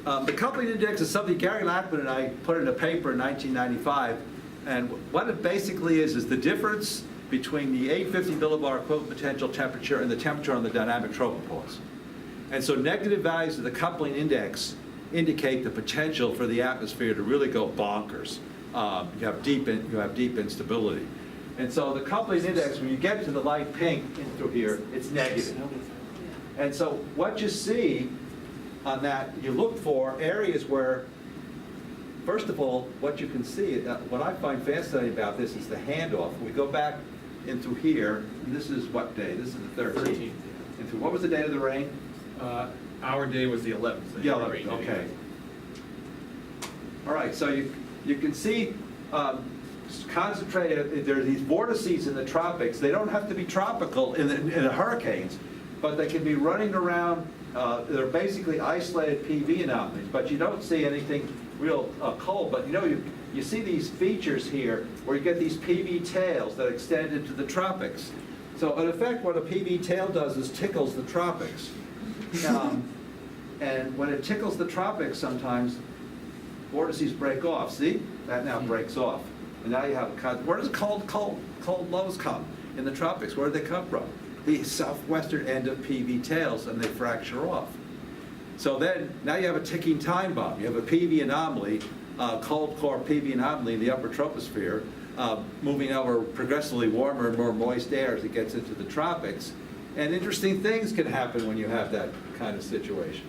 the coupling index is something Gary Lackman and I put in a paper in 1995 And what it basically is the difference between the 850 millibar equivalent potential temperature and the temperature on the dynamic tropopause. And so negative values of the coupling index indicate the potential for the atmosphere to really go bonkers. You have deep instability. And so the coupling index, when you get to the light pink in through here, it's negative. And so what you see on that, you look for areas where, first of all, what you can see, what I find fascinating about this is the handoff. We go back into here, and this is what day? This is the 13th. Into, what was the date of the rain? Our day was the 11th. Yeah, okay. All right, so you can see concentrated, there are these vortices in the tropics. They don't have to be tropical in the hurricanes, but they can be running around. They're basically isolated PV anomalies, but you don't see anything real cold. But you see these features here where you get these PV tails that extend into the tropics. So in effect, what a PV tail does is tickles the tropics. And when it tickles the tropics, sometimes vortices break off. See? That now breaks off. And now you have where does cold lows come? In the tropics. Where do they come from? The southwestern end of PV tails, and they fracture off. So then, now you have a ticking time bomb. You have a PV anomaly, cold core PV anomaly in the upper troposphere, moving over progressively warmer and more moist air as it gets into the tropics. And interesting things can happen when you have that kind of situation.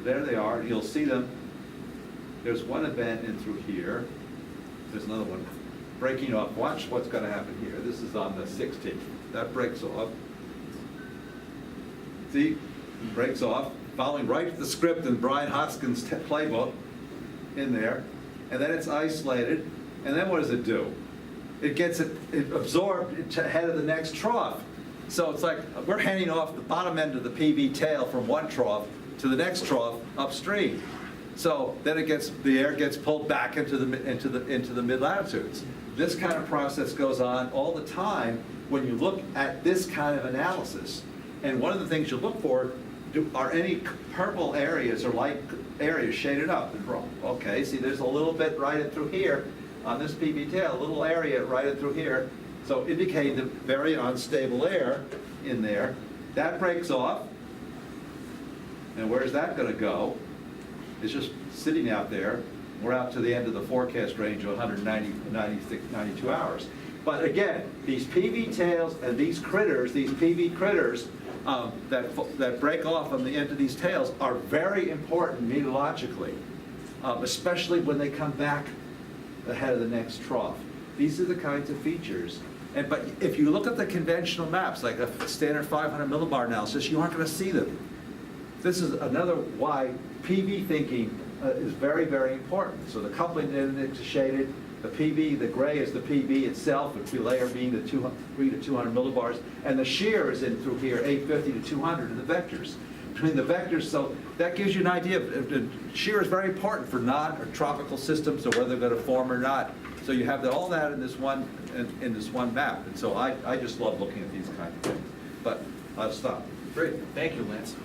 There they are. You'll see them. There's one event in through here. There's another one breaking off. Watch what's going to happen here. This is on the 16th. That breaks off. See? Breaks off. Following right the script in Brian Hoskins' playbook in there. And then it's isolated. And then what does it do? It gets it absorbed ahead of the next trough. So it's like we're handing off the bottom end of the PV tail from one trough to the next trough upstream. So then the air gets pulled back into the mid latitudes. This kind of process goes on all the time when you look at this kind of analysis. And one of the things you look for are any purple areas or light areas shaded up. Okay, see there's a little bit right in through here on this PV tail, a little area right in through here. So indicating the very unstable air in there. That breaks off. And where's that going to go? It's just sitting out there. We're out to the end of the forecast range of 92 hours. But again, these PV tails and these critters, these PV critters that break off on the end of these tails are very important meteorologically, especially when they come back ahead of the next trough. These are the kinds of features. But if you look at the conventional maps, like a standard 500 millibar analysis, you aren't going to see them. This is another why PV thinking is very, very important. So the coupling index is shaded. The PV, the gray is the PV itself, the layer being the 3 to 200 millibars, and the shear is in through here, 850 to 200 in the vectors. Between the vectors, so that gives you an idea of shear is very important for non or tropical systems, or whether they're going to form or not. So you have all that in this one map, and so I just love looking at these kinds of things. But I'll stop. Great, thank you, Lance.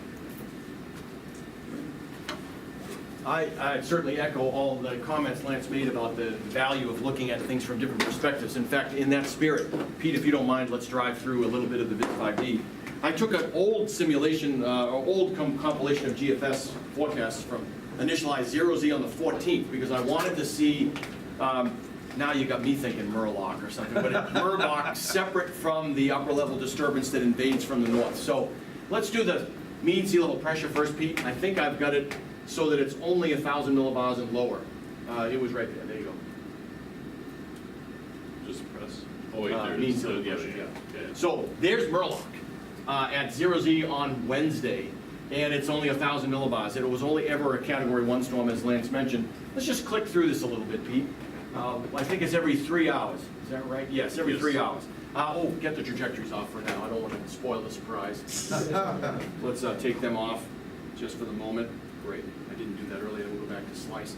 I certainly echo all the comments Lance made about the value of looking at things from different perspectives. In fact, in that spirit, Pete, if you don't mind, let's drive through a little bit of the Vid 5D. I took an old simulation, compilation of GFS forecasts from initialized 0Z on the 14th because I wanted to see, now you got me thinking Murloc or something, but Murloc separate from the upper level disturbance that invades from the north. So let's do the mean sea level pressure first, Pete. I think I've got it so that it's only 1,000 millibars and lower. It was right there. There you go. Just press. Oh wait, there it Mean is. sea level Yeah, pressure, yeah. yeah. So there's Murloc at 0Z on Wednesday, and it's only 1,000 millibars. It was only ever a Category 1 storm, as Lance mentioned. Let's just click through this a little bit, Pete. I think it's every 3 hours. Is that right? Yes, every 3 hours. Get the trajectories off for now. I don't want to spoil the surprise. Let's take them off just for the moment. Great. I didn't do that earlier. We'll go back to slice.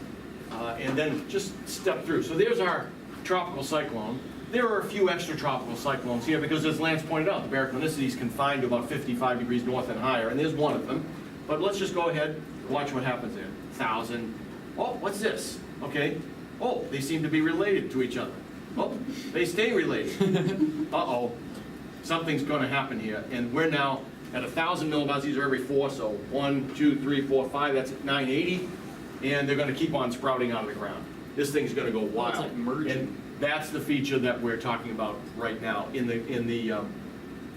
And then just step through. So there's our tropical cyclone. There are a few extra tropical cyclones here because, as Lance pointed out, the barochronicity is confined to about 55 degrees north and higher, and there's one of them. But let's just go ahead and watch what happens there. 1,000. Oh, what's this? Okay. Oh, they seem to be related to each other. Oh, they stay related. Uh-oh, something's gonna happen here. And we're now at 1,000 millibars, these are every 4, so 1, 2, 3, 4, 5, that's 980. And they're gonna keep on sprouting out of the ground. This thing's gonna go wild. it's like merging. And that's the feature that we're talking about right now in the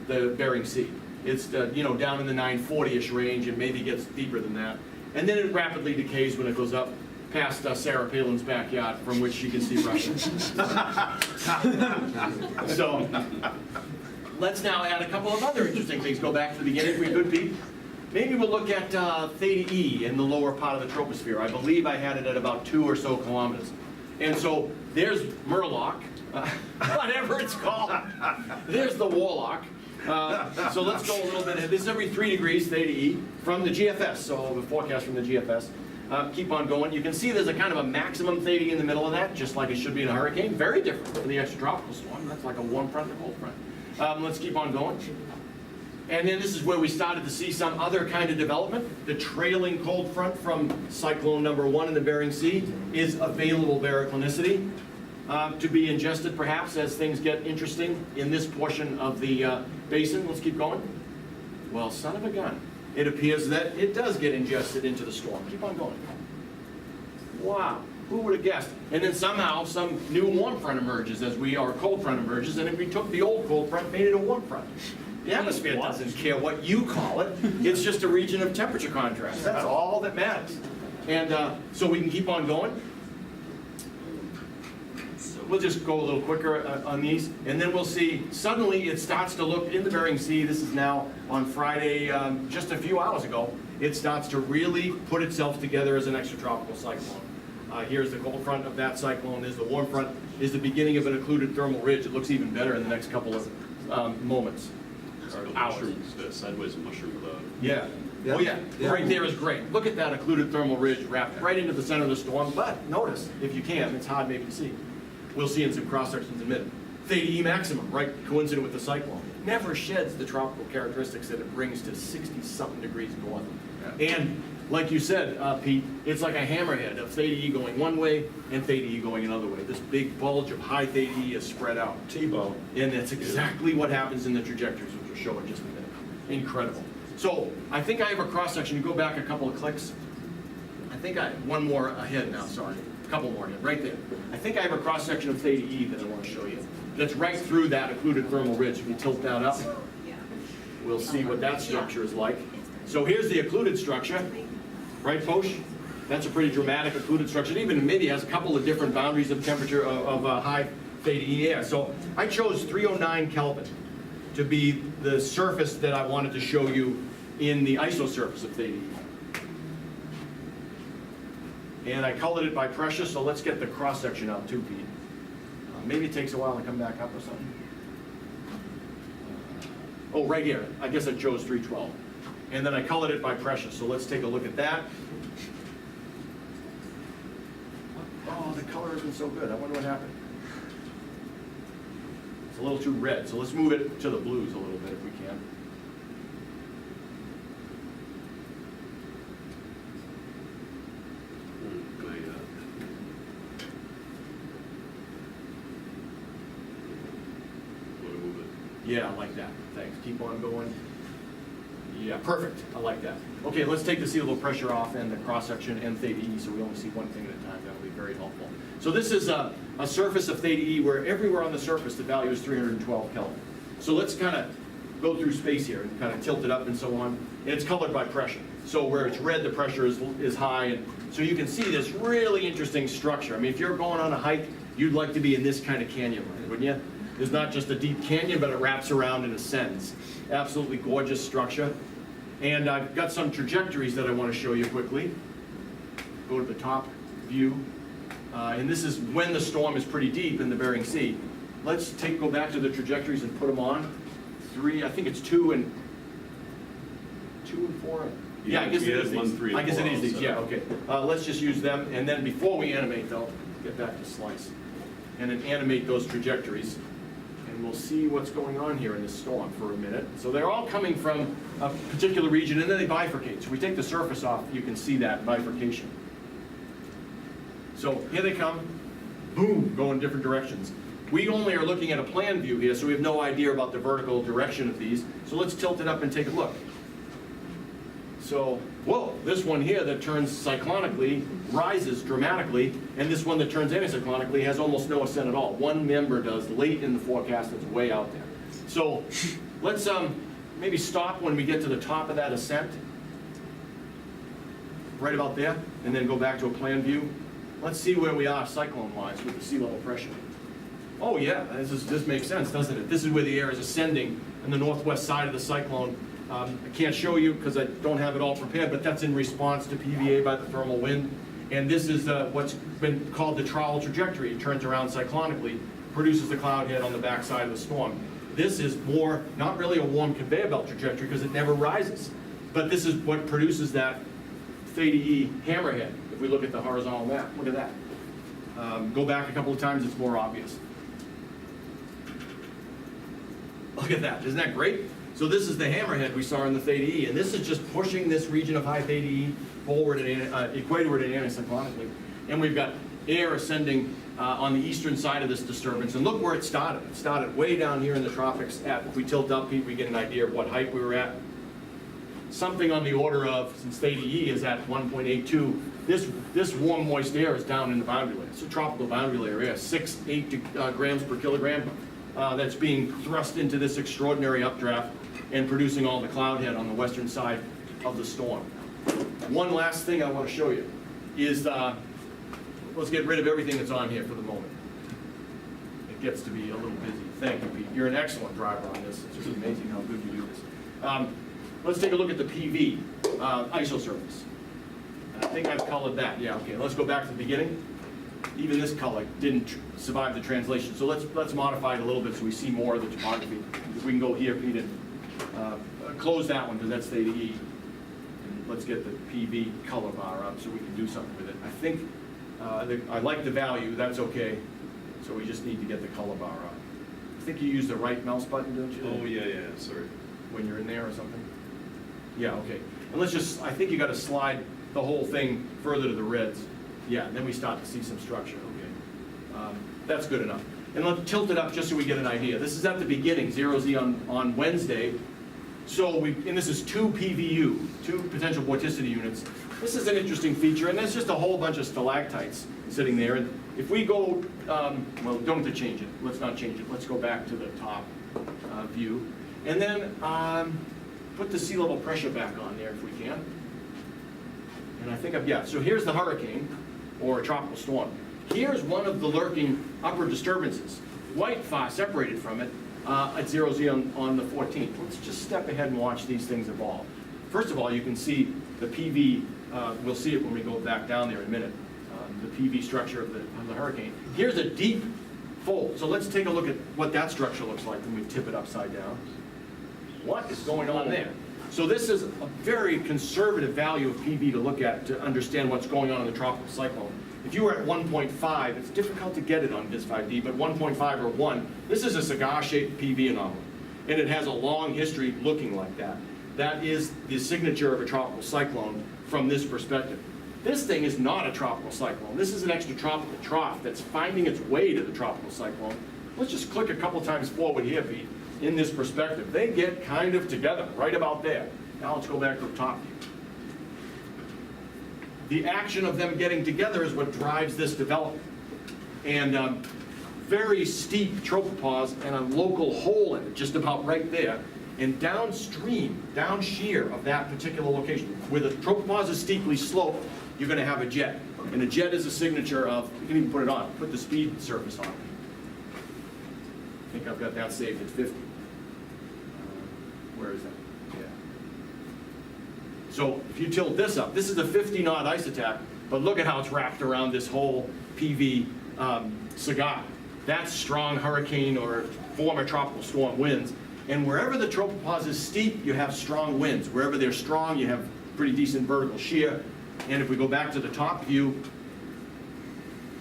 Bering Sea. It's, down in the 940-ish range and maybe gets deeper than that. And then it rapidly decays when it goes up past Sarah Palin's backyard, from which she can see Russia. So, let's now add a couple of other interesting things. Go back to the beginning if we could, Pete. Maybe we'll look at Theta E in the lower part of the troposphere. I believe I had it at about 2 or so kilometers. And so there's Murloc, whatever it's called. There's the Warlock. So let's go a little bit. This is every 3 degrees, Theta E, from the GFS. So the forecast from the GFS. Keep on going. You can see there's a kind of a maximum Theta E in the middle of that, just like it should be in a hurricane. Very different from the extratropical storm. That's like a warm front and a cold front. Let's keep on going. And then this is where we started to see some other kind of development. The trailing cold front from cyclone number 1 in the Bering Sea is available baroclinicity to be ingested perhaps as things get interesting in this portion of the basin. Let's keep going. Well, son of a gun. It appears that it does get ingested into the storm. Keep on going. Wow, who would have guessed? And then somehow some new warm front emerges or cold front emerges, and if we took the old cold front, made it a warm front. The atmosphere doesn't care what you call it. It's just a region of temperature contrast. That's all that matters. And so we can keep on going. We'll just go a little quicker on these, and then we'll see, suddenly it starts to look in the Bering Sea. This is now on Friday, just a few hours ago. It starts to really put itself together as an extratropical cyclone. Here's the cold front of that cyclone. There's the warm front. Is the beginning of an occluded thermal ridge. It looks even better in the next couple of moments. Or hours. Mushrooms, the sideways mushroom. Yeah. Yeah. Oh, yeah. Yeah. Right there is great. Look at that occluded thermal ridge wrapped right into the center of the storm. But notice, if you can, it's hard maybe to see. We'll see in some cross-sections in a minute. Theta E maximum, right, coincident with the cyclone. Never sheds the tropical characteristics that it brings to 60-something degrees north. Yeah. And like you said, Pete, it's like a hammerhead of Theta E going one way and Theta E going another way. This big bulge of high Theta E is spread out. T-bow. And that's exactly what happens in the trajectories, which we'll show in just a minute. Incredible. So I think I have a cross-section. You go back a couple of clicks. I think one more ahead now, sorry. A couple more ahead, right there. I think I have a cross-section of Theta E that I want to show you. That's right through that occluded thermal ridge. If you tilt that up, we'll see what that structure is like. So here's the occluded structure, right, Posh? That's a pretty dramatic occluded structure. It even maybe has a couple of different boundaries of temperature of high Theta E air. So I chose 309 Kelvin to be the surface that I wanted to show you in the isosurface of Theta E. And I colored it by pressure, so let's get the cross-section out too, Pete. Maybe it takes a while to come back up or something. Oh, right here. I guess I chose 312. And then I colored it by pressure, so let's take a look at that. Oh, the color isn't so good. I wonder what happened. It's a little too red, so let's move it to the blues a little bit if we can. Yeah, I like that. Thanks. Keep on going. Yeah, perfect. I like that. Okay, let's take the sealable pressure off and the cross-section and Theta E, so we only see one thing at a time. That'll be very helpful. So this is a surface of Theta E where everywhere on the surface the value is 312 Kelvin. So let's kind of go through space here and kind of tilt it up and so on. And it's colored by pressure. So where it's red, the pressure is high. And so you can see this really interesting structure. I mean, if you're going on a hike, you'd like to be in this kind of canyon, wouldn't you? There's not just a deep canyon, but it wraps around and ascends. Absolutely gorgeous structure. And I've got some trajectories that I want to show you quickly. Go to the top view. And this is when the storm is pretty deep in the Bering Sea. Let's go back to the trajectories and put them on. I think it's 2 and 4. Yeah, I guess it is these. 1, 3, and I guess 4 it is these, also. yeah, okay. Let's just use them. And then before we animate, though, get back to slice. And then animate those trajectories. And we'll see what's going on here in this storm for a minute. So they're all coming from a particular region, and then they bifurcate. So if we take the surface off, you can see that bifurcation. So here they come. boom, go in different directions. We only are looking at a plan view here, so we have no idea about the vertical direction of these. So let's tilt it up and take a look. So, whoa, this one here that turns cyclonically rises dramatically, and this one that turns anticyclonically has almost no ascent at all. One member does late in the forecast, it's way out there. So let's maybe stop when we get to the top of that ascent, right about there, and then go back to a plan view. Let's see where we are cyclone-wise with the sea level pressure. Oh yeah, this makes sense, doesn't it? This is where the air is ascending on the northwest side of the cyclone. I can't show you because I don't have it all prepared, but that's in response to PVA by the thermal wind. And this is what's been called the trowel trajectory. It turns around cyclonically, produces the cloud head on the backside of the storm. This is more, not really a warm conveyor belt trajectory because it never rises. But this is what produces that theta E hammerhead. If we look at the horizontal map, look at that. Go back a couple of times, it's more obvious. Look at that, isn't that great? So this is the hammerhead we saw in the theta E, and this is just pushing this region of high theta E forward and equatorward and anticyclonically. And we've got air ascending on the eastern side of this disturbance. And look where it started. It started way down here in the tropics at, if we tilt up, Pete, we get an idea of what height we were at. Something on the order of, since theta E is at 1.82, this warm, moist air is down in the boundary layer. It's a tropical boundary layer air, 6-8 grams per kilogram. That's being thrust into this extraordinary updraft and producing all the cloud head on the western side of the storm. One last thing I want to show you is, let's get rid of everything that's on here for the moment. It gets to be a little busy. Thank you, Pete. You're an excellent driver on this. It's just amazing how good you do this. Let's take a look at the PV isosurface. I think I've colored that. Yeah, okay. Let's go back to the beginning. Even this color didn't survive the translation. So let's modify it a little bit so we see more of the topography. If we can go here, Pete, and close that one because that's theta E. And let's get the PV color bar up so we can do something with it. I think I like the value. That's okay. So we just need to get the color bar up. I think you use the right mouse button, don't you? Oh, yeah, sorry. When you're in there or something? Yeah, okay. And let's just, I think you got to slide the whole thing further to the reds. Yeah, and then we start to see some structure, okay. That's good enough. And let's tilt it up just so we get an idea. This is at the beginning, 0Z on Wednesday. So and this is 2 PVU, 2 potential vorticity units. This is an interesting feature, and there's just a whole bunch of stalactites sitting there. And if we go, well, don't have to change it. Let's not change it. Let's go back to the top view. And then put the sea level pressure back on there if we can. And I think yeah, so here's the hurricane, or a tropical storm. Here's one of the lurking upper disturbances, quite far separated from it at 0Z on the 14th. Let's just step ahead and watch these things evolve. First of all, you can see the PV, we'll see it when we go back down there in a minute, the PV structure of the hurricane. Here's a deep fold. So let's take a look at what that structure looks like when we tip it upside down. What is going on there? So this is a very conservative value of PV to look at to understand what's going on in the tropical cyclone. If you were at 1.5, it's difficult to get it on Vis 5D, but 1.5 or 1, this is a cigar-shaped PV anomaly. And it has a long history looking like that. That is the signature of a tropical cyclone from this perspective. This thing is not a tropical cyclone. This is an extratropical trough that's finding its way to the tropical cyclone. Let's just click a couple times forward here, Pete, in this perspective. They get kind of together, right about there. Now let's go back to the top view. The action of them getting together is what drives this development. And very steep tropopause and a local hole in it, just about right there. And downstream, down shear of that particular location, where the tropopause is steeply sloped, you're going to have a jet. And a jet is a signature of, you can even put it on, put the speed surface on. I think I've got that saved at 50. Where is that? Yeah. So if you tilt this up, this is a 50 knot ice attack, but look at how it's wrapped around this whole PV cigar. That's strong hurricane or former tropical storm winds. And wherever the tropopause is steep, you have strong winds. Wherever they're strong, you have pretty decent vertical shear. And if we go back to the top view,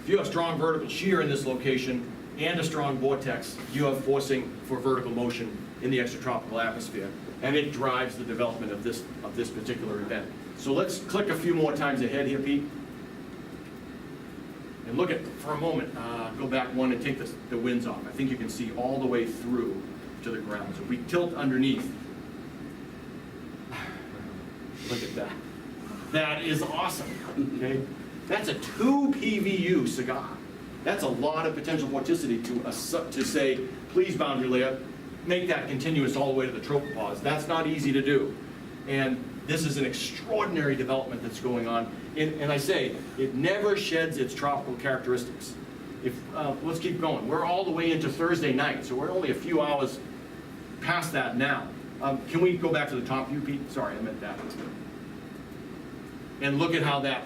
if you have strong vertical shear in this location and a strong vortex, you have forcing for vertical motion in the extratropical atmosphere. And it drives the development of this particular event. So let's click a few more times ahead here, Pete. And look at, for a moment, go back one and take the winds off. I think you can see all the way through to the ground. So if we tilt underneath, look at that. That is awesome, okay? That's a 2 PVU cigar. That's a lot of potential vorticity to say, please boundary layer, make that continuous all the way to the tropopause. That's not easy to do. And this is an extraordinary development that's going on. And I say, it never sheds its tropical characteristics. Let's keep going. We're all the way into Thursday night, so we're only a few hours past that now. Can we go back to the top view, Pete? Sorry, I meant that. And look at how that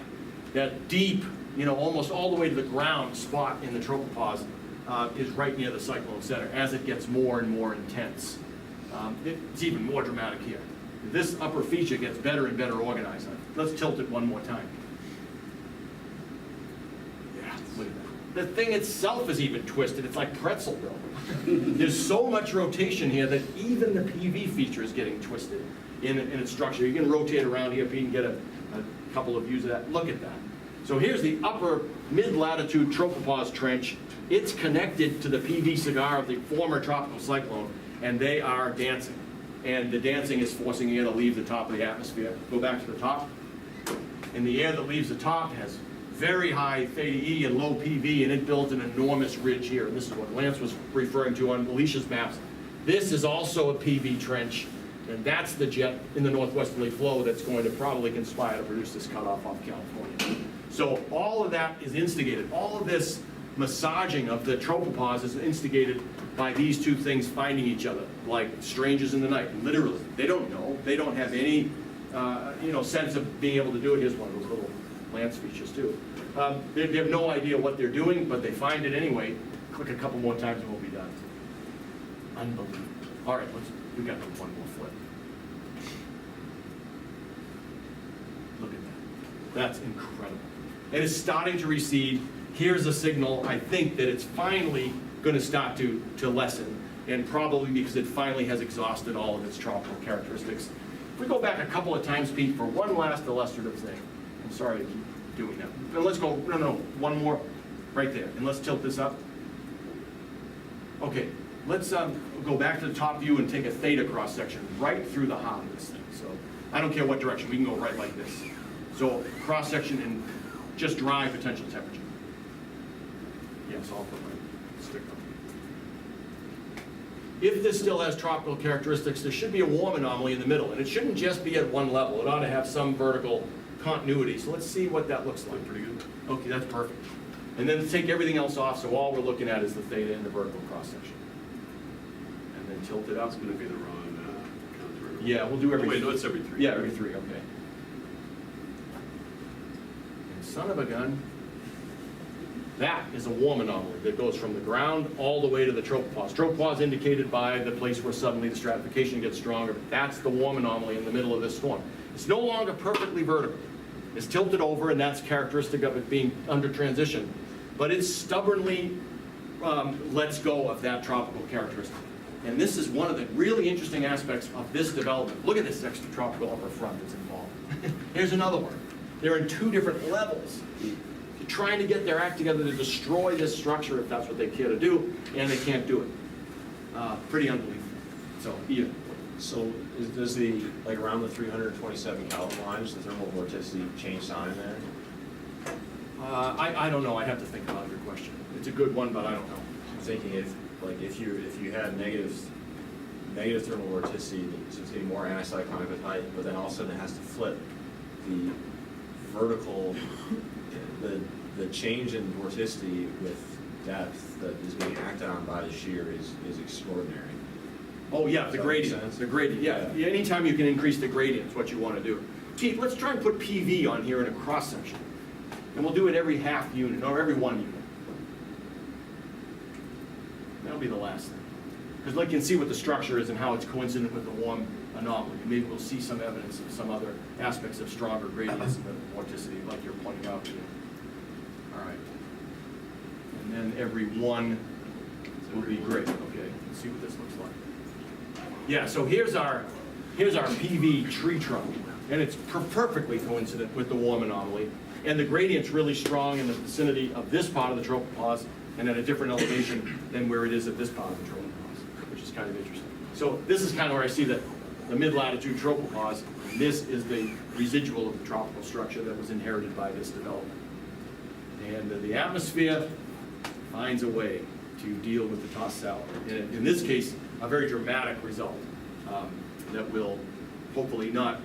deep, almost all the way to the ground spot in the tropopause is right near the cyclone center as it gets more and more intense. It's even more dramatic here. This upper feature gets better and better organized. Let's tilt it one more time. Yeah, look at that. The thing itself is even twisted. It's like Pretzelville. There's so much rotation here that even the PV feature is getting twisted in its structure. You can rotate around here, Pete, and get a couple of views of that. Look at that. So here's the upper mid-latitude tropopause trench. It's connected to the PV cigar of the former tropical cyclone, and they are dancing. And the dancing is forcing air to leave the top of the atmosphere. Go back to the top. And the air that leaves the top has very high theta E and low PV, and it builds an enormous ridge here. And this is what Lance was referring to on Alicia's maps. This is also a PV trench, and that's the jet in the northwesterly flow that's going to probably conspire to produce this cutoff off California. So all of that is instigated. All of this massaging of the tropopause is instigated by these two things finding each other, like strangers in the night, literally. They don't know. They don't have any sense of being able to do it. Here's one of those little Lance features too. They have no idea what they're doing, but they find it anyway. Click a couple more times and we'll be done. Unbelievable. All right, we got one more flip. Look at that. That's incredible. It is starting to recede. Here's a signal, I think, that it's finally going to start to lessen, and probably because it finally has exhausted all of its tropical characteristics. If we go back a couple of times, Pete, for one last illustrative thing. I'm sorry to keep doing that. But let's go, no, one more, right there. And let's tilt this up. Okay, let's go back to the top view and take a theta cross-section right through the heart of this thing. So I don't care what direction, we can go right like this. So cross-section and just dry potential temperature. Yes, I'll put my stick on. If this still has tropical characteristics, there should be a warm anomaly in the middle, and it shouldn't just be at one level. It ought to have some vertical continuity. So let's see what that looks like. Pretty good. Okay, that's perfect. And then take everything else off, so all we're looking at is the theta and the vertical cross-section. And then tilt it up. It's going to be the wrong contour. Yeah, we'll do every... Oh, wait, no, it's every 3. Yeah, every 3, okay. And son of a gun, that is a warm anomaly that goes from the ground all the way to the tropopause. Tropopause indicated by the place where suddenly the stratification gets stronger. That's the warm anomaly in the middle of this storm. It's no longer perfectly vertical. It's tilted over, and that's characteristic of it being under transition. But it stubbornly lets go of that tropical characteristic. And this is one of the really interesting aspects of this development. Look at this extratropical upper front that's involved. Here's another one. They're in 2 different levels. They're trying to get their act together to destroy this structure if that's what they care to do, and they can't do it. Pretty unbelievable. So, Ian. So does around the 327 Kelvin line, does the thermal vorticity change sign there? I don't know. I'd have to think about your question. It's a good one, but I don't know. I'm thinking if you had negative thermal vorticity, so it's getting more anticyclonic with height, but then all of a sudden it has to flip. The vertical, the change in vorticity with depth that is being acted on by the shear is extraordinary. Oh yeah, the Does that gradient. make sense? The gradient, yeah. Anytime you can increase the gradient is what you want to do. Pete, let's try and put PV on here in a cross section. And we'll do it every half unit, or every 1 unit. That'll be the last thing. Because you can see what the structure is and how it's coincident with the warm anomaly. Maybe we'll see some evidence of some other aspects of stronger gradients in the vorticity, like you're pointing out here. All right. And then every 1 will be great. Okay, let's see what this looks like. Yeah, so here's our PV tree trunk, and it's perfectly coincident with the warm anomaly. And the gradient's really strong in the vicinity of this part of the tropopause and at a different elevation than where it is at this part of the tropopause, which is kind of interesting. So this is kind of where I see the mid-latitude tropopause, and this is the residual of the tropical structure that was inherited by this development. And the atmosphere finds a way to deal with the tossed salad. In this case, a very dramatic result that will hopefully not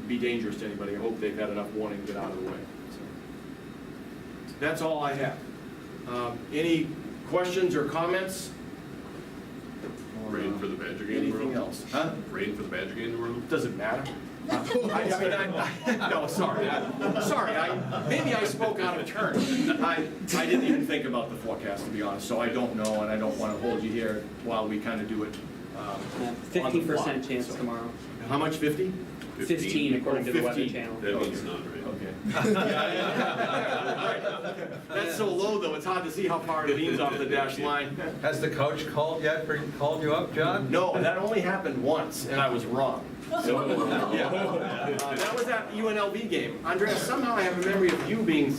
be dangerous to anybody. I hope they've had enough warning to get out of the way. So, that's all I have. Any questions or comments? Rain for the Badger game Anything tomorrow? else? Huh? Rain for the Badger game tomorrow? Doesn't matter. No, sorry. Maybe I spoke out of turn. I didn't even think about the forecast, to be honest, so I don't know, and I don't want to hold you here while we kind of do it. 15% chance so. tomorrow. How much, 50? 15 according to the Weather 15. Channel. That means not, right? Okay. Right. That's so low, though, it's hard to see how far it leans off the dashed line. Has the coach called yet, called you up, John? No, that only happened once, and I was wrong. So, yeah. That was that UNLV game. Andrea, somehow I have a memory of you being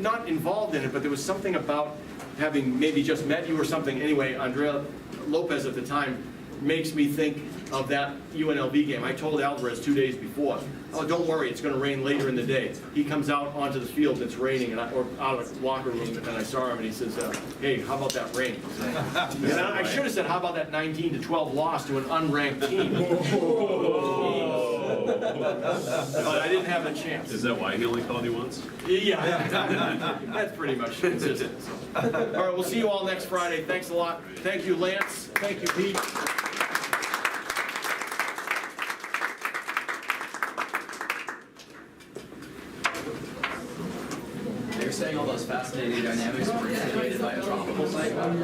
not involved in it, but there was something about having maybe just met you or something. Anyway, Andrea Lopez at the time makes me think of that UNLV game. I told Alvarez 2 days before, oh, don't worry, it's going to rain later in the day. He comes out onto the field and it's raining, or out of the locker room, and I saw him and he says, hey, how about that rain? And I should have said, how about that 19-12 loss to an unranked team? But I didn't have the chance. Is that why he only called you once? Yeah, that's pretty much consistent. All right, we'll see you all next Friday. Thanks a lot. Thank you, Lance. Thank you, Pete. They're saying all those fascinating dynamics were created by a tropical cyclone.